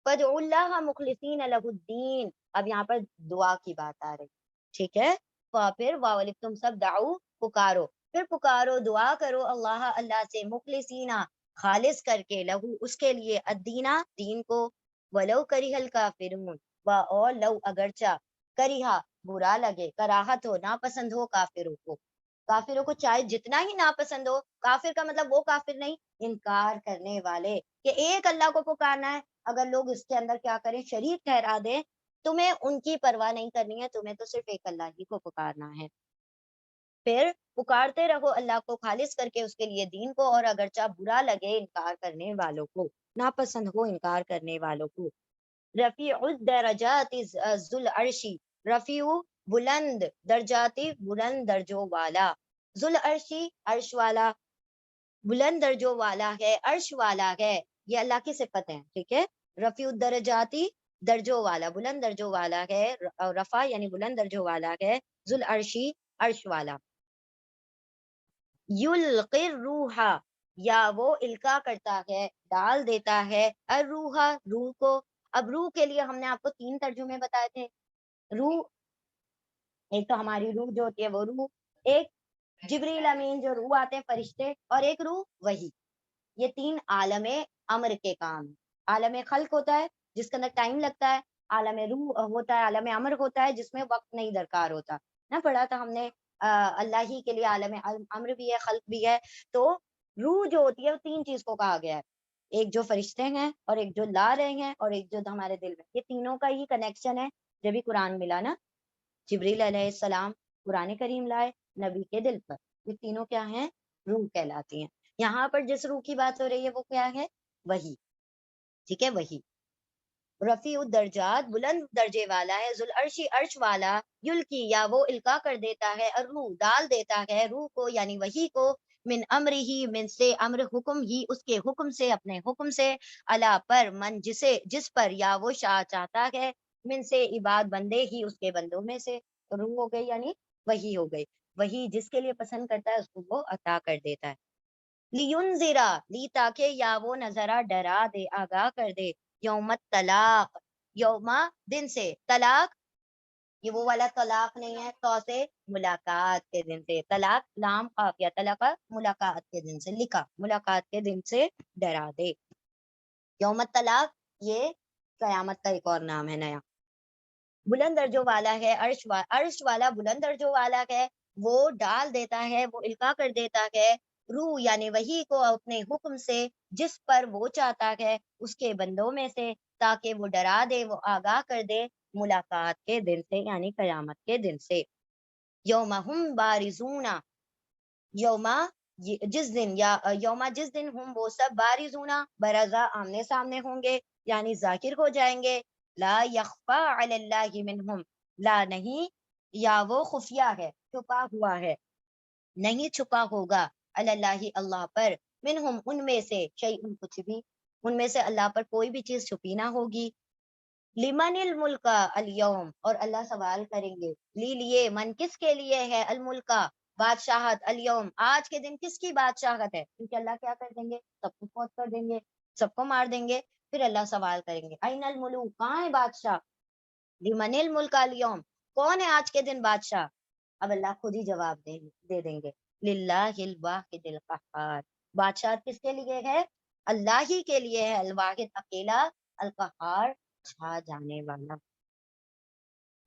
فَادْعُوا اللَّهَ مُخْلِصِينَ لَهُ الدِّينَ، اب یہاں پر دعا کی بات آ رہی، ٹھیک ہے. پھر تم سب دعو پکارو، پھر پکارو دعا کرو اللہ سے، مخلصینہ خالص کر کے، لہو اس کے لیے، الدینہ دین کو، ولو کریہ الکافرون اور لو اگرچہ، کریہ برا لگے، کراہت ہو، ناپسند ہو کافروں کو چاہے جتنا ہی ناپسند ہو. کافر کا مطلب وہ کافر نہیں، انکار کرنے والے، کہ ایک اللہ کو پکارنا ہے، اگر لوگ اس کے اندر کیا کریں، شریک ٹھہرا دیں، تمہیں ان کی پرواہ نہیں کرنی ہے، تمہیں تو صرف ایک اللہ ہی کو پکارنا ہے. پھر پکارتے رہو اللہ کو خالص کر کے اس کے لیے دین کو، اور اگرچہ برا لگے انکار کرنے والوں کو، ناپسند ہو انکار کرنے والوں کو. رفیع الدرجات ذو العرش، رفیع بلند، درجاتی بلند درجوں والا، ذو العرش عرش والا، بلند درجوں والا ہے، عرش والا ہے، یہ اللہ کی صفت ہے. ٹھیک ہے، رفیع الدرجاتی درجوں والا، بلند درجوں والا ہے، رفع یعنی بلند درجوں والا ہے، ذو العرشی عرش والا. یلقی الروح، یا وہ القا کرتا ہے، ڈال دیتا ہے، الروح، روح کو. اب روح کے لیے ہم نے آپ کو 3 ترجمے بتائے تھے. روح، ایک تو ہماری روح جو ہوتی ہے وہ روح، ایک جبریل امین جو روح آتے ہیں فرشتے، اور ایک روح وہی. یہ 3 عالم امر کے کام ہیں. عالم خلق ہوتا ہے جس کے اندر ٹائم لگتا ہے، عالم روح ہوتا ہے، عالم امر ہوتا ہے جس میں وقت نہیں درکار ہوتا. نہ پڑھا تھا ہم نے اللہ ہی کے لیے عالم امر بھی ہے، خلق بھی ہے. تو روح جو ہوتی ہے وہ 3 چیز کو کہا گیا ہے، ایک جو فرشتے ہیں، اور ایک جو لا رہے ہیں، اور ایک جو ہمارے دل میں. یہ تینوں کا ہی کنیکشن ہے. جب بھی قرآن ملا نا، جبریل علیہ السلام قرآن کریم لائے نبی کے دل پر، یہ تینوں کیا ہیں؟ روح کہلاتی ہیں. یہاں پر جس روح کی بات ہو رہی ہے وہ کیا ہے؟ وہی. ٹھیک ہے، وہی. رفیع الدرجات، بلند درجے والا ہے، ذو العرش، عرش والا، یلکی، یا وہ القا کر دیتا ہے، الروح، ڈال دیتا ہے روح کو یعنی وہی کو، من امر ہی، من سے، امر حکم ہی، اس کے حکم سے، اپنے حکم سے، اللہ پر، من جسے، جس پر، یا وہ شاہ چاہتا ہے، من سے، عباد، بندے ہی، اس کے بندوں میں سے. تو روح ہو گئی یعنی وہی ہو گئی. وہی جس کے لیے پسند کرتا ہے اس کو وہ عطا کر دیتا ہے. لیونذرا، لی، تاکہ، یا وہ نظرہ، ڈرا دے، آگاہ کر دے، یوم طلاق، یوما، دن سے، طلاق، یہ وہ والا طلاق نہیں ہے تو سے، ملاقات کے دن سے. طلاق لام قافیہ، طلاق ملاقات کے دن سے، لکھا ملاقات کے دن سے ڈرا دے. یوم طلاق یہ قیامت کا ایک اور نام ہے نیا. بلند درجوں والا ہے، عرش والا بلند درجوں والا ہے، وہ ڈال دیتا ہے، وہ القا کر دیتا ہے روح یعنی وہی کو اپنے حکم سے، جس پر وہ چاہتا ہے اس کے بندوں میں سے، تاکہ وہ ڈرا دے، وہ آگاہ کر دے ملاقات کے دن سے یعنی قیامت کے دن سے. یوم ہم بارزون، یوما، جس دن، یا یوما جس دن، ہم وہ سب، بارزونا، برزا، آمنے سامنے ہوں گے یعنی ذاکر ہو جائیں گے. لا یخفا علی اللہ منہم، لا نہیں، یا وہ خفیہ ہے، چھپا ہوا ہے، نہیں چھپا ہوگا، علی اللہ اللہ پر، منہم ان میں سے، شیء کچھ بھی، ان میں سے اللہ پر کوئی بھی چیز چھپی نہ ہوگی. لمن الملک اليوم، اور اللہ سوال کریں گے، لیے، من کس کے لیے ہے، الملک، بادشاہت، الیوم، آج کے دن کس کی بادشاہت ہے؟ کیونکہ اللہ کیا کر دیں گے؟ سب کو فوت کر دیں گے، سب کو مار دیں گے. پھر اللہ سوال کریں گے، این الملوک، کہاں ہے بادشاہ؟ لمن الملک اليوم، کون ہے آج کے دن بادشاہ؟ اب اللہ خود ہی جواب دے دیں گے، للہ الواحد القہار، بادشاہ کس کے لیے ہے؟ اللہ ہی کے لیے ہے، الواحد اکیلا، القہار چھا جانے والا.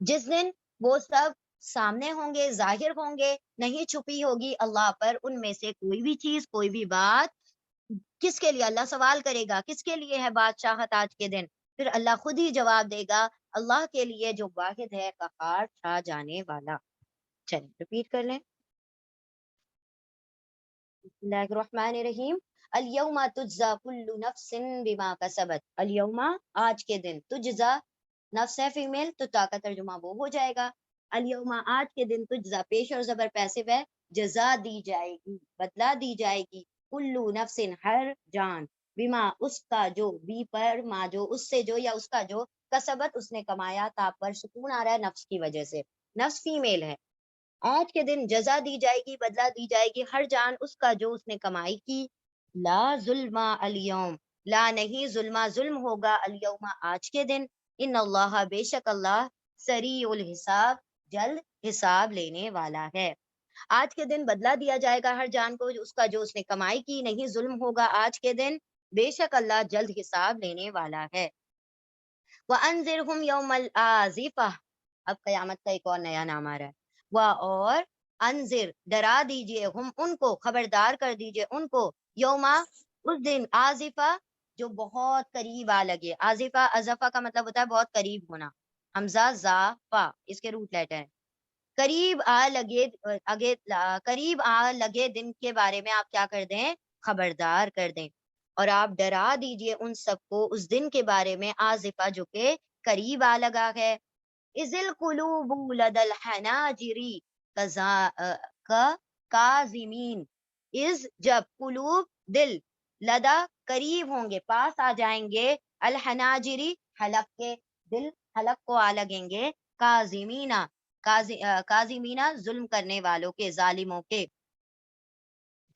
جس دن وہ سب سامنے ہوں گے، ظاہر ہوں گے، نہیں چھپی ہوگی اللہ پر ان میں سے کوئی بھی چیز، کوئی بھی بات. کس کے لیے اللہ سوال کرے گا؟ کس کے لیے ہے بادشاہت آج کے دن؟ پھر اللہ خود ہی جواب دے گا، اللہ کے لیے جو واحد ہے، قہار، چھا جانے والا. چلیں ریپیٹ کر لیں. بسم اللہ الرحمن الرحیم. الیوم تجزا کل نفس بما کسبت، الیوم، آج کے دن، تجزا، نفس ہے فیمیل تو تا کا ترجمہ وہ ہو جائے گا. الیوم، آج کے دن، تجزا پیش اور زبر پیسو ہے، جزا دی جائے گی، بدلہ دی جائے گی، کلو نفس، ہر جان، بما، اس کا جو، بی پر، ما جو، اس سے جو، یا اس کا جو، کسبت، اس نے کمایا، تا پر سکون آ رہا ہے نفس کی وجہ سے، نفس فیمیل ہے. آج کے دن جزا دی جائے گی، بدلہ دی جائے گی، ہر جان اس کا جو اس نے کمائی کی. لا ظلم الیوم، لا نہیں، ظلم، ظلم ہوگا، الیوم، آج کے دن، ان اللہ، بے شک اللہ، سریع الحساب، جلد حساب لینے والا ہے. آج کے دن بدلہ دیا جائے گا ہر جان کو اس کا جو اس نے کمائی کی، نہیں ظلم ہوگا آج کے دن، بے شک اللہ جلد حساب لینے والا ہے. وَأَنذِرْهُمْ يَوْمَ الْآزِفَةِ، اب قیامت کا ایک اور نیا نام آ رہا ہے. اور انذر، ڈرا دیجئے، ہم ان کو، خبردار کر دیجئے ان کو، یوما، اس دن، آزفہ، جو بہت قریب آ لگے. آزفہ، ازفہ کا مطلب ہوتا ہے بہت قریب ہونا. حمزہ، زا، فا، اس کے روٹ لیٹر ہیں. قریب آ لگے، قریب آ لگے دن کے بارے میں آپ کیا کر دیں؟ خبردار کر دیں. اور آپ ڈرا دیجئے ان سب کو اس دن کے بارے میں، آزفہ، جو کہ قریب آ لگا ہے. اذ القلوب لدى الحناجر کاظمین، از، جب، قلوب، دل، لدا، قریب ہوں گے، پاس آ جائیں گے، الحناجری، حلق کے، دل حلق کو آ لگیں گے، کاظمین، کاظمین، ظلم کرنے والوں کے، ظالموں کے.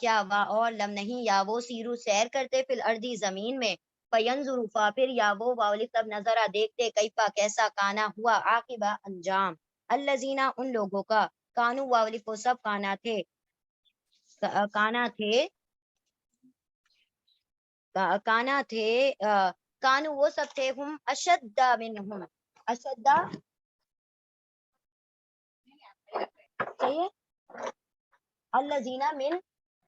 کیا اور لم نہیں یا وہ سیرو سیر کرتے فی الارضی زمین میں، فینظروا پھر یا وہ واولی سب نظرہ دیکھتے، کیفا کیسا، کانا ہوا عاقبہ انجام، الذین ان لوگوں کا، کانو واولی وہ سب کانا تھے، کانا تھے، کانا تھے، کانو وہ سب تھے، ہم اشد منہم، اشد صحیح ہے، الذین من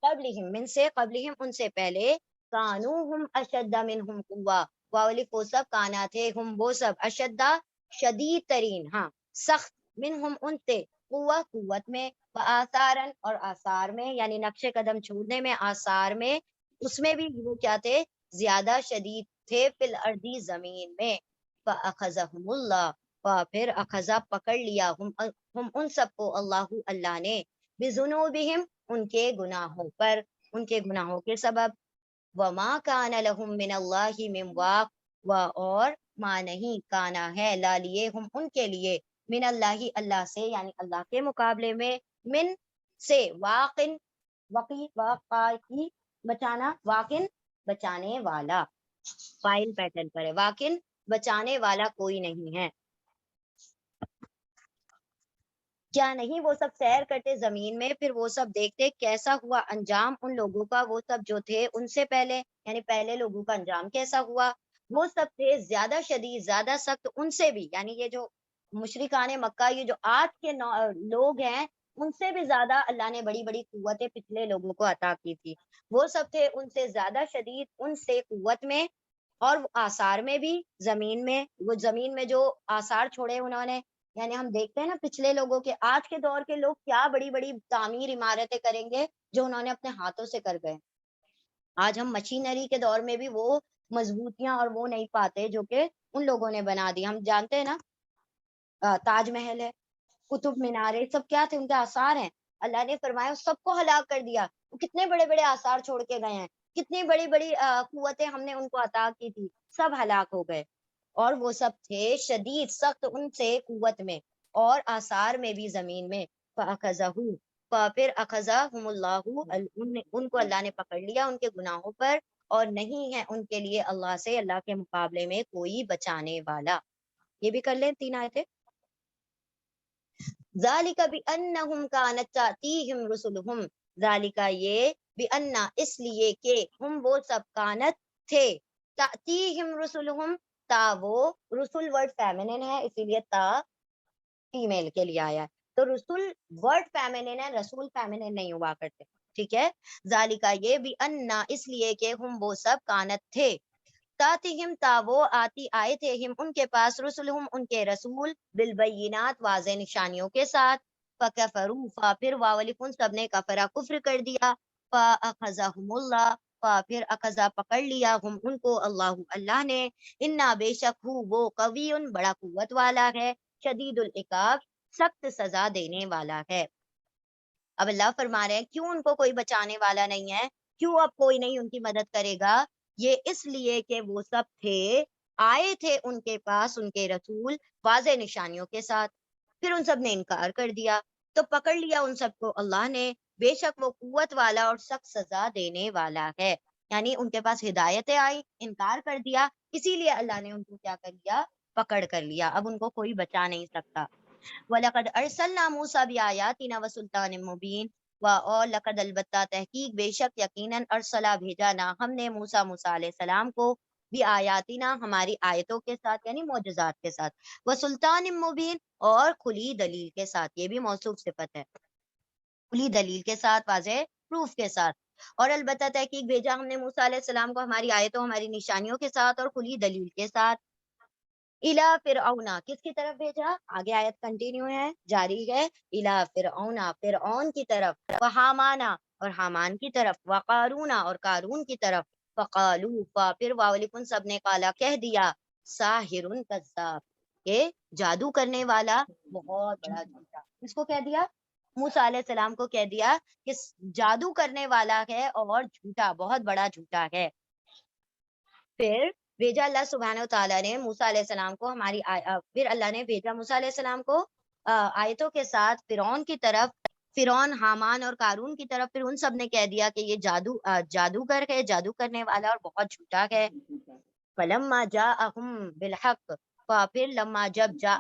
قبلہم، من سے قبلہم ان سے پہلے، کانو ہم اشد منہم قوہ، واولی وہ سب کانا تھے، ہم وہ سب، اشدہ شدید ترین، ہاں سخت، منہم ان سے، قوہ قوت میں، آثارن اور آثار میں، یعنی نقش قدم چھوڑنے میں، آثار میں، اس میں بھی وہ کیا تھے، زیادہ شدید تھے، فی الارضی زمین میں، فاخذہم اللہ، پھر اخذہ پکڑ لیا، ہم ان سب کو، اللہ اللہ نے، بذنوبہم ان کے گناہوں پر، ان کے گناہوں کے سبب، وما کان لہم من اللہ من واق، اور ما نہیں کانا ہے لا لیے ہم ان کے لیے، من اللہ اللہ سے، یعنی اللہ کے مقابلے میں، من سے، واقن وقی واقعی بچانا، واقن بچانے والا، فائل پیٹرن پر ہے، واقن بچانے والا کوئی نہیں ہے، کیا نہیں وہ سب سیر کرتے زمین میں، پھر وہ سب دیکھتے کیسا ہوا انجام ان لوگوں کا، وہ سب جو تھے ان سے پہلے، یعنی پہلے لوگوں کا انجام کیسا ہوا، وہ سب تھے زیادہ شدید، زیادہ سخت ان سے بھی، یعنی یہ جو مشرکان مکہ، یہ جو آج کے لوگ ہیں، ان سے بھی زیادہ اللہ نے بڑی بڑی قوتیں پچھلے لوگوں کو عطا کی تھی، وہ سب تھے ان سے زیادہ شدید، ان سے قوت میں، اور آثار میں بھی، زمین میں، وہ زمین میں جو آثار چھوڑے انہوں نے، یعنی ہم دیکھتے ہیں نا پچھلے لوگوں کے، آج کے دور کے لوگ کیا بڑی بڑی تعمیر عمارتیں کریں گے جو انہوں نے اپنے ہاتھوں سے کر گئے، آج ہم مشینری کے دور میں بھی وہ مضبوطیاں اور وہ نہیں پاتے جو کہ ان لوگوں نے بنا دی، ہم جانتے ہیں نا، تاج محل ہے، قطب مینارے، سب کیا تھے، ان کے آثار ہیں، اللہ نے فرمایا سب کو ہلاک کر دیا، وہ کتنے بڑے بڑے آثار چھوڑ کے گئے ہیں، کتنی بڑی بڑی قوتیں ہم نے ان کو عطا کی تھی، سب ہلاک ہو گئے، اور وہ سب تھے شدید سخت ان سے قوت میں اور آثار میں بھی، زمین میں، فَأَخَذَهُ پھر اخذہم اللہ، ان کو اللہ نے پکڑ لیا ان کے گناہوں پر، اور نہیں ہے ان کے لیے اللہ سے، اللہ کے مقابلے میں کوئی بچانے والا، یہ بھی کر لیں 3 آیتیں، ذالک بانہم کانت تاتیہم رسلہم، ذالک یہ، بانہ اس لیے کہ، ہم وہ سب، کانت تھے، تاتیہم رسلہم، تا وہ، رسول ورڈ فیمنن ہے اسی لیے تا فیمیل کے لیے آیا ہے، تو رسول ورڈ فیمنن ہے، رسول فیمنن نہیں ہوا کرتے، ٹھیک ہے، ذالکہ یہ، بانہ اس لیے کہ، ہم وہ سب، کانت تھے، تاتہم تا وہ آتی آئے تھے، ہم ان کے پاس، رسلہم ان کے رسول، بالبینات واضح نشانیوں کے ساتھ، فکفروا پھر واولفن سب نے کفرا کفر کر دیا، فاخذہم اللہ پھر اخذا پکڑ لیا، ہم ان کو، اللہ اللہ نے، انا بے شک ہو وہ، قوی بڑا قوت والا ہے، شدید العقاب سخت سزا دینے والا ہے، اب اللہ فرما رہے ہیں کیوں ان کو کوئی بچانے والا نہیں ہے، کیوں اب کوئی نہیں ان کی مدد کرے گا، یہ اس لیے کہ وہ سب تھے، آئے تھے ان کے پاس ان کے رسول واضح نشانیوں کے ساتھ، پھر ان سب نے انکار کر دیا، تو پکڑ لیا ان سب کو اللہ نے، بے شک وہ قوت والا اور سخت سزا دینے والا ہے، یعنی ان کے پاس ہدایتیں آئی، انکار کر دیا، اسی لیے اللہ نے ان کو کیا کر لیا، پکڑ کر لیا، اب ان کو کوئی بچا نہیں سکتا، وَلَقَدْ أَرْسَلْنَا مُوسَىٰ بِآيَاتِنَا وَسُلْطَانٍ مُّبِينٍ اور لقد البتہ تحقیق بے شک یقیناً ارسلا بھیجا نا ہم نے موسیٰ علیہ السلام کو، بھی آیاتنا ہماری آیتوں کے ساتھ، یعنی معجزات کے ساتھ، وسلطان مبین اور کھلی دلیل کے ساتھ، یہ بھی موصوف صفت ہے، کھلی دلیل کے ساتھ، واضح پروف کے ساتھ، اور البتہ تحقیق بھیجا ہم نے موسیٰ علیہ السلام کو ہماری آیتوں، ہماری نشانیوں کے ساتھ اور کھلی دلیل کے ساتھ، الا فرعون کس کی طرف بھیجا، آگے آیت کنٹینیو ہے، جاری ہے، الا فرعون فرعون کی طرف، وحامانا اور حامان کی طرف، وقارون اور قارون کی طرف، فقالوا پھر واولکن سب نے کالا کہہ دیا، ساحر کذاب کہ جادو کرنے والا بہت بڑا جھوٹا، اس کو کہہ دیا، موسیٰ علیہ السلام کو کہہ دیا کہ جادو کرنے والا ہے اور جھوٹا، بہت بڑا جھوٹا ہے، پھر بھیجا اللہ سبحانہ وتعالیٰ نے موسیٰ علیہ السلام کو ہماری پھر اللہ نے بھیجا موسیٰ علیہ السلام کو آیتوں کے ساتھ فرعون کی طرف، فرعون، حامان اور قارون کی طرف پھر ان سب نے کہہ دیا کہ یہ جادوگر ہے، جادو کرنے والا اور بہت جھوٹا ہے. فلما جاءہم بالحق، پھر لما جب جا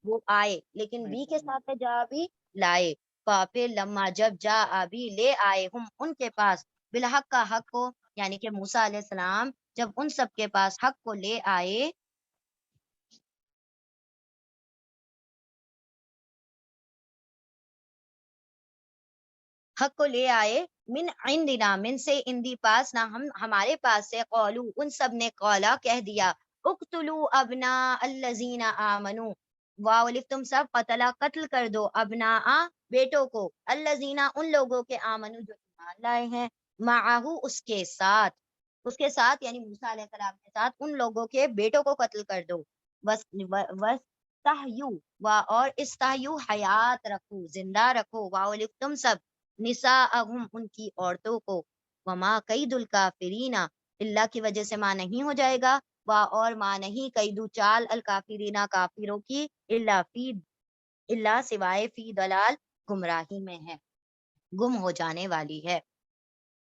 وہ آئے، لیکن بھی کے ساتھ ہے جا بھی لائے. پھر لما جب جا بھی لے آئے ہم ان کے پاس بالحق کا حق کو، یعنی کہ موسیٰ علیہ السلام جب ان سب کے پاس حق کو لے آئے، حق کو لے آئے، من عندنا، من سے اندی پاس نہ، ہمارے پاس سے، قولو ان سب نے قولا کہہ دیا، اقتلوا ابناء الذین آمنو، واو الف تم سب، قتلا قتل کر دو، ابناء بیٹوں کو، الذین ان لوگوں کے، آمنو جو ایمان لائے ہیں، معہو اس کے ساتھ، اس کے ساتھ یعنی موسیٰ علیہ السلام کے ساتھ ان لوگوں کے بیٹوں کو قتل کر دو. وستحیو، اور استحیو حیات رکھو، زندہ رکھو، واو الف تم سب، نساءہم ان کی عورتوں کو، وما قید الکافرین، اللہ کی وجہ سے ماں نہیں ہو جائے گا، اور ماں نہیں قیدو چال الکافرین کافروں کی، اللہ سوائے فی دلال گمراہی میں ہے، گم ہو جانے والی ہے.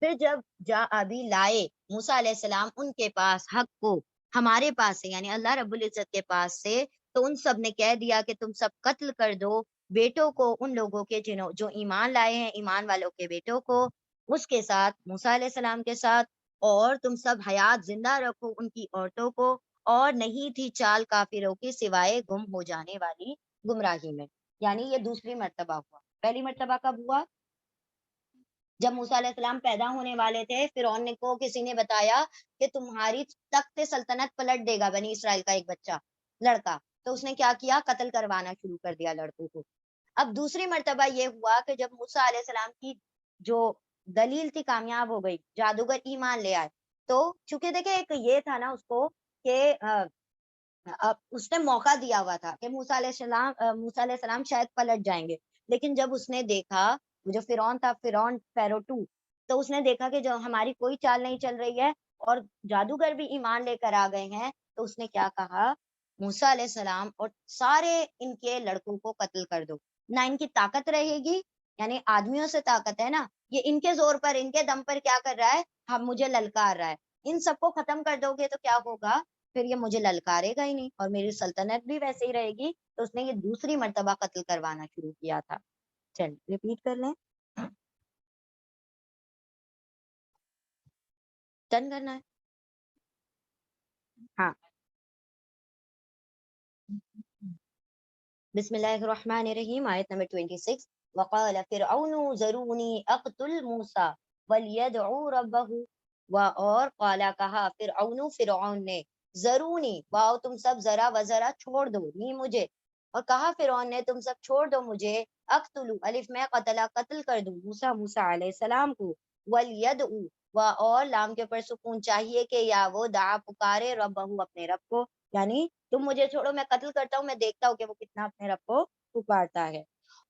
پھر جب جا ابھی لائے موسیٰ علیہ السلام ان کے پاس حق کو، ہمارے پاس سے یعنی اللہ رب العزت کے پاس سے، تو ان سب نے کہہ دیا کہ تم سب قتل کر دو بیٹوں کو ان لوگوں کے جنہوں جو ایمان لائے ہیں، ایمان والوں کے بیٹوں کو، اس کے ساتھ موسیٰ علیہ السلام کے ساتھ، اور تم سب حیات زندہ رکھو ان کی عورتوں کو، اور نہیں تھی چال کافروں کی سوائے گم ہو جانے والی گمراہی میں. یعنی یہ دوسری مرتبہ ہوا. پہلی مرتبہ کب ہوا؟ جب موسیٰ علیہ السلام پیدا ہونے والے تھے، فرعون کو کسی نے بتایا کہ تمہاری تخت سلطنت پلٹ دے گا بنی اسرائیل کا ایک بچہ، لڑکا، تو اس نے کیا کیا؟ قتل کروانا شروع کر دیا لڑکوں کو. اب دوسری مرتبہ یہ ہوا کہ جب موسیٰ علیہ السلام کی جو دلیل تھی کامیاب ہو گئی، جادوگر ایمان لے آئے، تو چونکہ دیکھیں ایک یہ تھا نا اس کو کہ اس نے موقع دیا ہوا تھا کہ موسیٰ علیہ السلام شاید پلٹ جائیں گے، لیکن جب اس نے دیکھا، جو فرعون تھا، فیرو 2، تو اس نے دیکھا کہ جو ہماری کوئی چال نہیں چل رہی ہے اور جادوگر بھی ایمان لے کر آ گئے ہیں، تو اس نے کیا کہا؟ موسیٰ علیہ السلام اور سارے ان کے لڑکوں کو قتل کر دو، نہ ان کی طاقت رہے گی، یعنی آدمیوں سے طاقت ہے نا، یہ ان کے زور پر، ان کے دم پر کیا کر رہا ہے؟ ہم مجھے للکار رہا ہے. ان سب کو ختم کر دو گے تو کیا ہوگا؟ پھر یہ مجھے للکارے گا ہی نہیں اور میری سلطنت بھی ویسے ہی رہے گی. تو اس نے یہ دوسری مرتبہ قتل کروانا شروع کیا تھا. چل ریپیٹ کر لیں، ڈن کرنا ہے. ہاں، بسم اللہ الرحمن الرحیم، آیت نمبر 26. وقال فرعون ذرونی اقتل موسیٰ ولیدعو ربہ، اور قالا کہا، فرعون نے، ذرونی، واؤ تم سب، ذرا و ذرا چھوڑ دو، نی مجھے، اور کہا فرعون نے تم سب چھوڑ دو مجھے، اقتلو الف میں قتلا قتل کر دوں موسیٰ علیہ السلام کو، ولیدعو، اور لام کے اوپر سکون چاہیے کہ یا وہ دعا پکارے، ربہ اپنے رب کو، یعنی تم مجھے چھوڑو، میں قتل کرتا ہوں، میں دیکھتا ہوں کہ وہ کتنا اپنے رب کو پکارتا ہے.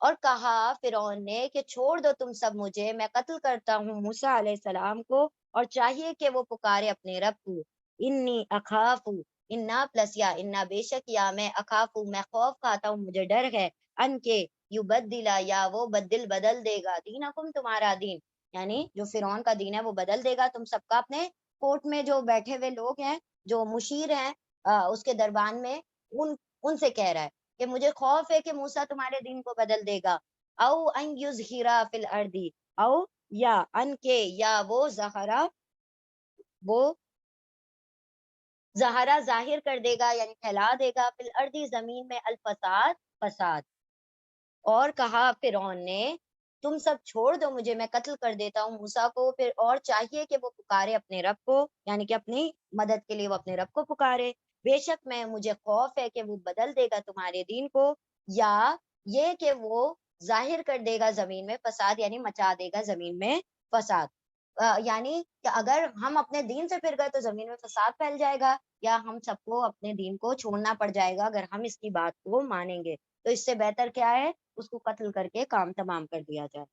اور کہا فرعون نے کہ چھوڑ دو تم سب مجھے، میں قتل کرتا ہوں موسیٰ علیہ السلام کو، اور چاہیے کہ وہ پکارے اپنے رب کو. انی اخاف، انا پلس یا انا بے شک، یا میں اخاف میں خوف کھاتا ہوں، مجھے ڈر ہے، ان کے یبدلا، یا وہ بدل دے گا، دینکم تمہارا دین، یعنی جو فرعون کا دین ہے وہ بدل دے گا تم سب کا. اپنے کورٹ میں جو بیٹھے ہوئے لوگ ہیں، جو مشیر ہیں اس کے دربان میں، ان سے کہہ رہا ہے کہ مجھے خوف ہے کہ موسیٰ تمہارے دین کو بدل دے گا. او ان یظہرا فی الارض، او یا ان کے، یا وہ ظہرا، وہ ظہرا ظاہر کر دے گا، یعنی پھیلا دے گا، فی الارض زمین میں، الفساد فساد. اور کہا فرعون نے تم سب چھوڑ دو مجھے، میں قتل کر دیتا ہوں موسیٰ کو. پھر اور چاہیے کہ وہ پکارے اپنے رب کو، یعنی کہ اپنی مدد کے لیے وہ اپنے رب کو پکارے. بے شک میں، مجھے خوف ہے کہ وہ بدل دے گا تمہارے دین کو، یا یہ کہ وہ ظاہر کر دے گا زمین میں فساد، یعنی مچا دے گا زمین میں فساد. یعنی کہ اگر ہم اپنے دین سے پھر گئے تو زمین میں فساد پھیل جائے گا، یا ہم سب کو اپنے دین کو چھوڑنا پڑ جائے گا اگر ہم اس کی بات کو مانیں گے. تو اس سے بہتر کیا ہے؟ اس کو قتل کر کے کام تمام کر دیا جائے.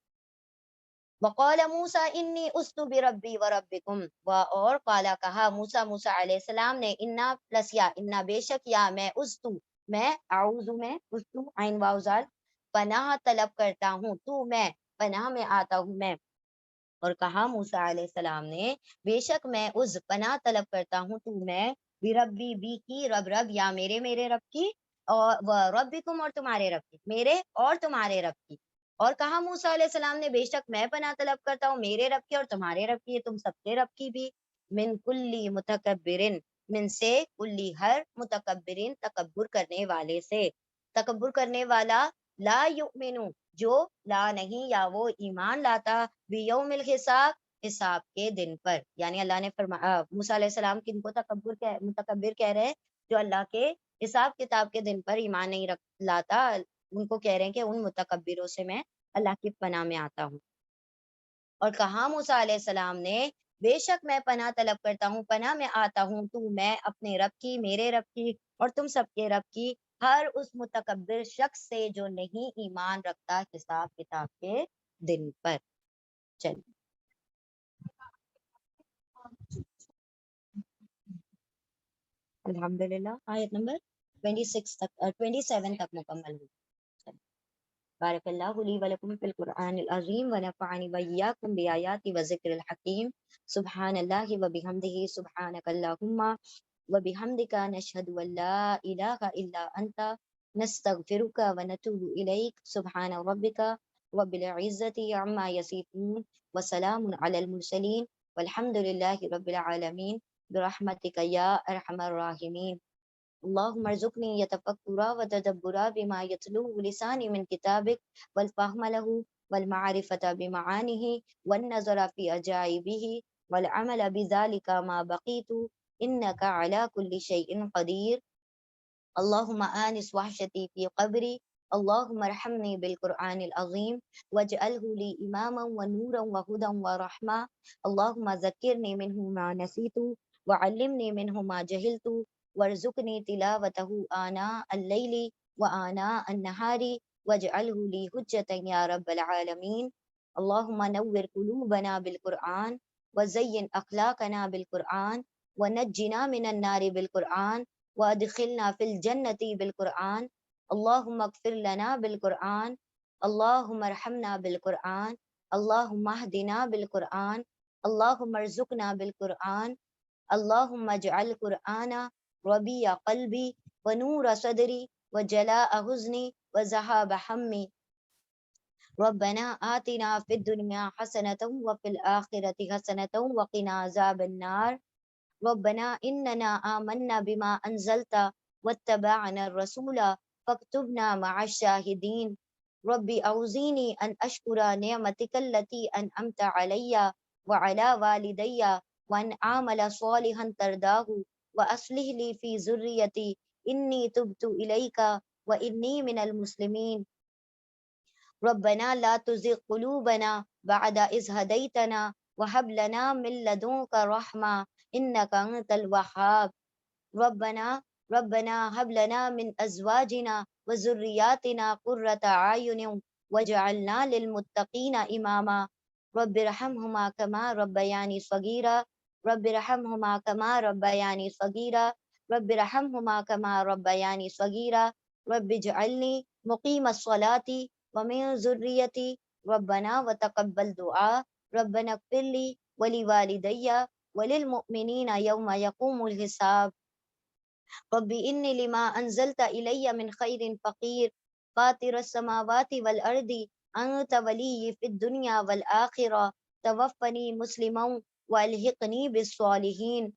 وقال موسیٰ انی عصت بربی وربکم، اور قالا کہا موسیٰ علیہ السلام نے، انا پلس یا انا بے شک، یا میں عصت، میں اعوذ میں عصت عین واو زال، پناہ طلب کرتا ہوں، تو میں پناہ میں آتا ہوں میں۔ اور کہا موسیٰ علیہ السلام نے بے شک میں اس پناہ طلب کرتا ہوں تو میں بھی ربی بی کی رب رب یا میرے رب کی، اور ربکم اور تمہارے رب کی، میرے اور تمہارے رب کی۔ اور کہا موسیٰ علیہ السلام نے بے شک میں پناہ طلب کرتا ہوں میرے رب کی اور تمہارے رب کی، تم سب کے رب کی بھی، من کلی متکبرن، من سے کلی ہر، متکبرین تکبر کرنے والے سے، تکبر کرنے والا، لا یؤمنو جو لا نہیں یا وہ ایمان لاتا بیوم الحساب حساب کے دن پر، یعنی اللہ نے فرمایا موسیٰ علیہ السلام کن کو متکبر کہہ رہے ہیں؟ جو اللہ کے حساب کتاب کے دن پر ایمان نہیں لاتا، ان کو کہہ رہے ہیں کہ ان متکبروں سے میں اللہ کی پناہ میں آتا ہوں۔ اور کہا موسیٰ علیہ السلام نے بے شک میں پناہ طلب کرتا ہوں، پناہ میں آتا ہوں تو میں اپنے رب کی، میرے رب کی اور تم سب کے رب کی، ہر اس متکبر شخص سے جو نہیں ایمان رکھتا حساب کتاب کے دن پر۔ چلیے الحمدللہ آیت نمبر 26 تک 27 تک مکمل ہوئی۔ بارک اللہ لی ولکم فی القرآن العظیم ونفعنی وإیاکم بآیات وذکر الحکیم۔ سبحان اللہ وبحمدہ، سبحانک اللہم وبحمدک، نشہد ان لا الہ الا انت، نستغفرک ونتوب الیک۔ سبحان ربک رب العزت عما یصفون وسلام علی المرسلین والحمد للہ رب العالمین برحمتک یا ارحم الراحمین۔ اللهم ارزقني يتفكرا وتدبرا بما يتلوه لساني من كتابك، والفهم له والمعرفة بمعانيه والنظر في عجائبه والعمل بذلك ما بقيت، إنك على كل شيء قدير۔ اللهم آنس وحشتي في قبري، اللهم ارحمني بالقرآن العظيم واجعله لي إماما ونورا وهدى ورحمة، اللهم ذكرني منه ما نسيت وعلمني منه ما جهلت وارزقني تلاوته آناء الليل وآناء النهار واجعله لي حجة يا رب العالمين۔ اللهم نور قلوبنا بالقرآن وزين أخلاقنا بالقرآن ونجنا من النار بالقرآن وادخلنا في الجنة بالقرآن، اللهم اغفر لنا بالقرآن، اللهم ارحمنا بالقرآن، اللهم اهدنا بالقرآن، اللهم ارزقنا بالقرآن، اللهم اجعل القرآن ربيع قلبي ونور صدري وجلاء حزني وذهاب همي۔ ربنا آتنا في الدنيا حسنة وفي الآخرة حسنة وقنا عذاب النار، ربنا إننا آمنا بما أنزلت واتبعنا الرسول فاكتبنا مع الشاهدين، ربي أوزيني أن أشكر نعمتك التي أنعمت علي وعلى والدي وأن أعمل صالحا ترضاه وأصلح لي في ذريتي إني تبت إليك وإني من المسلمين، ربنا لا تزغ قلوبنا بعد إذ هديتنا وهب لنا من لدنك رحمة إنك أنت الوهاب، ربنا هب لنا من أزواجنا وذرياتنا قرة أعين واجعلنا للمتقين إماما، رب ارحمهما كما ربياني صغيرا، رب ارحمهما كما ربياني صغيرا، رب ارحمهما كما ربياني صغيرا، رب اجعلني مقيم الصلاة ومن ذريتي ربنا وتقبل دعاء، ربنا اغفر لي ولوالدي وللمؤمنين يوم يقوم الحساب، رب إني لما أنزلت إلي من خير فقير، فاطر السماوات والأرض أنت ولي في الدنيا والآخرة، توفني مسلما وألحقني بالصالحين،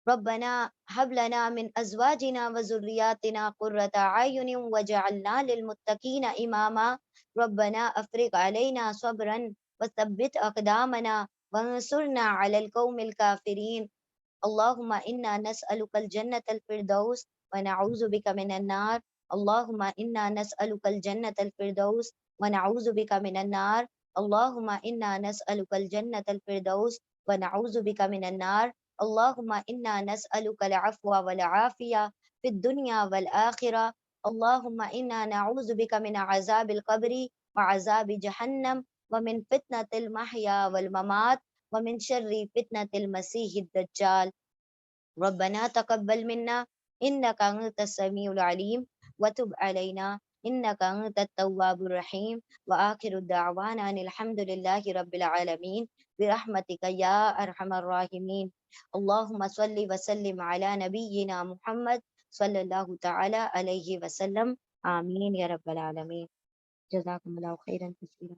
ربنا هب لنا من أزواجنا وذرياتنا قرة أعين واجعلنا للمتقين إماما، ربنا أفرغ علينا صبرا وثبت أقدامنا وانصرنا على القوم الكافرين، اللهم إنا نسألك الجنة الفردوس ونعوذ بك من النار، اللهم إنا نسألك الجنة الفردوس ونعوذ بك من النار، اللهم إنا نسألك الجنة الفردوس ونعوذ بك من النار، اللهم إنا نسألك العفو والعافية في الدنيا والآخرة، اللهم إنا نعوذ بك من عذاب القبر وعذاب جهنم ومن فتنة المحيا والممات ومن شر فتنة المسيح الدجال، ربنا تقبل منا إنك أنت السميع العليم وتب علينا إنك أنت التواب الرحيم وآخر الدعوانا أن الحمد لله رب العالمين برحمتك يا أرحم الراحمين. اللهم صل وسلم على نبينا محمد صلی اللہ تعالی علیہ وسلم. آمین یا رب العالمین. جزاکم اللہ خیرا کثیرا.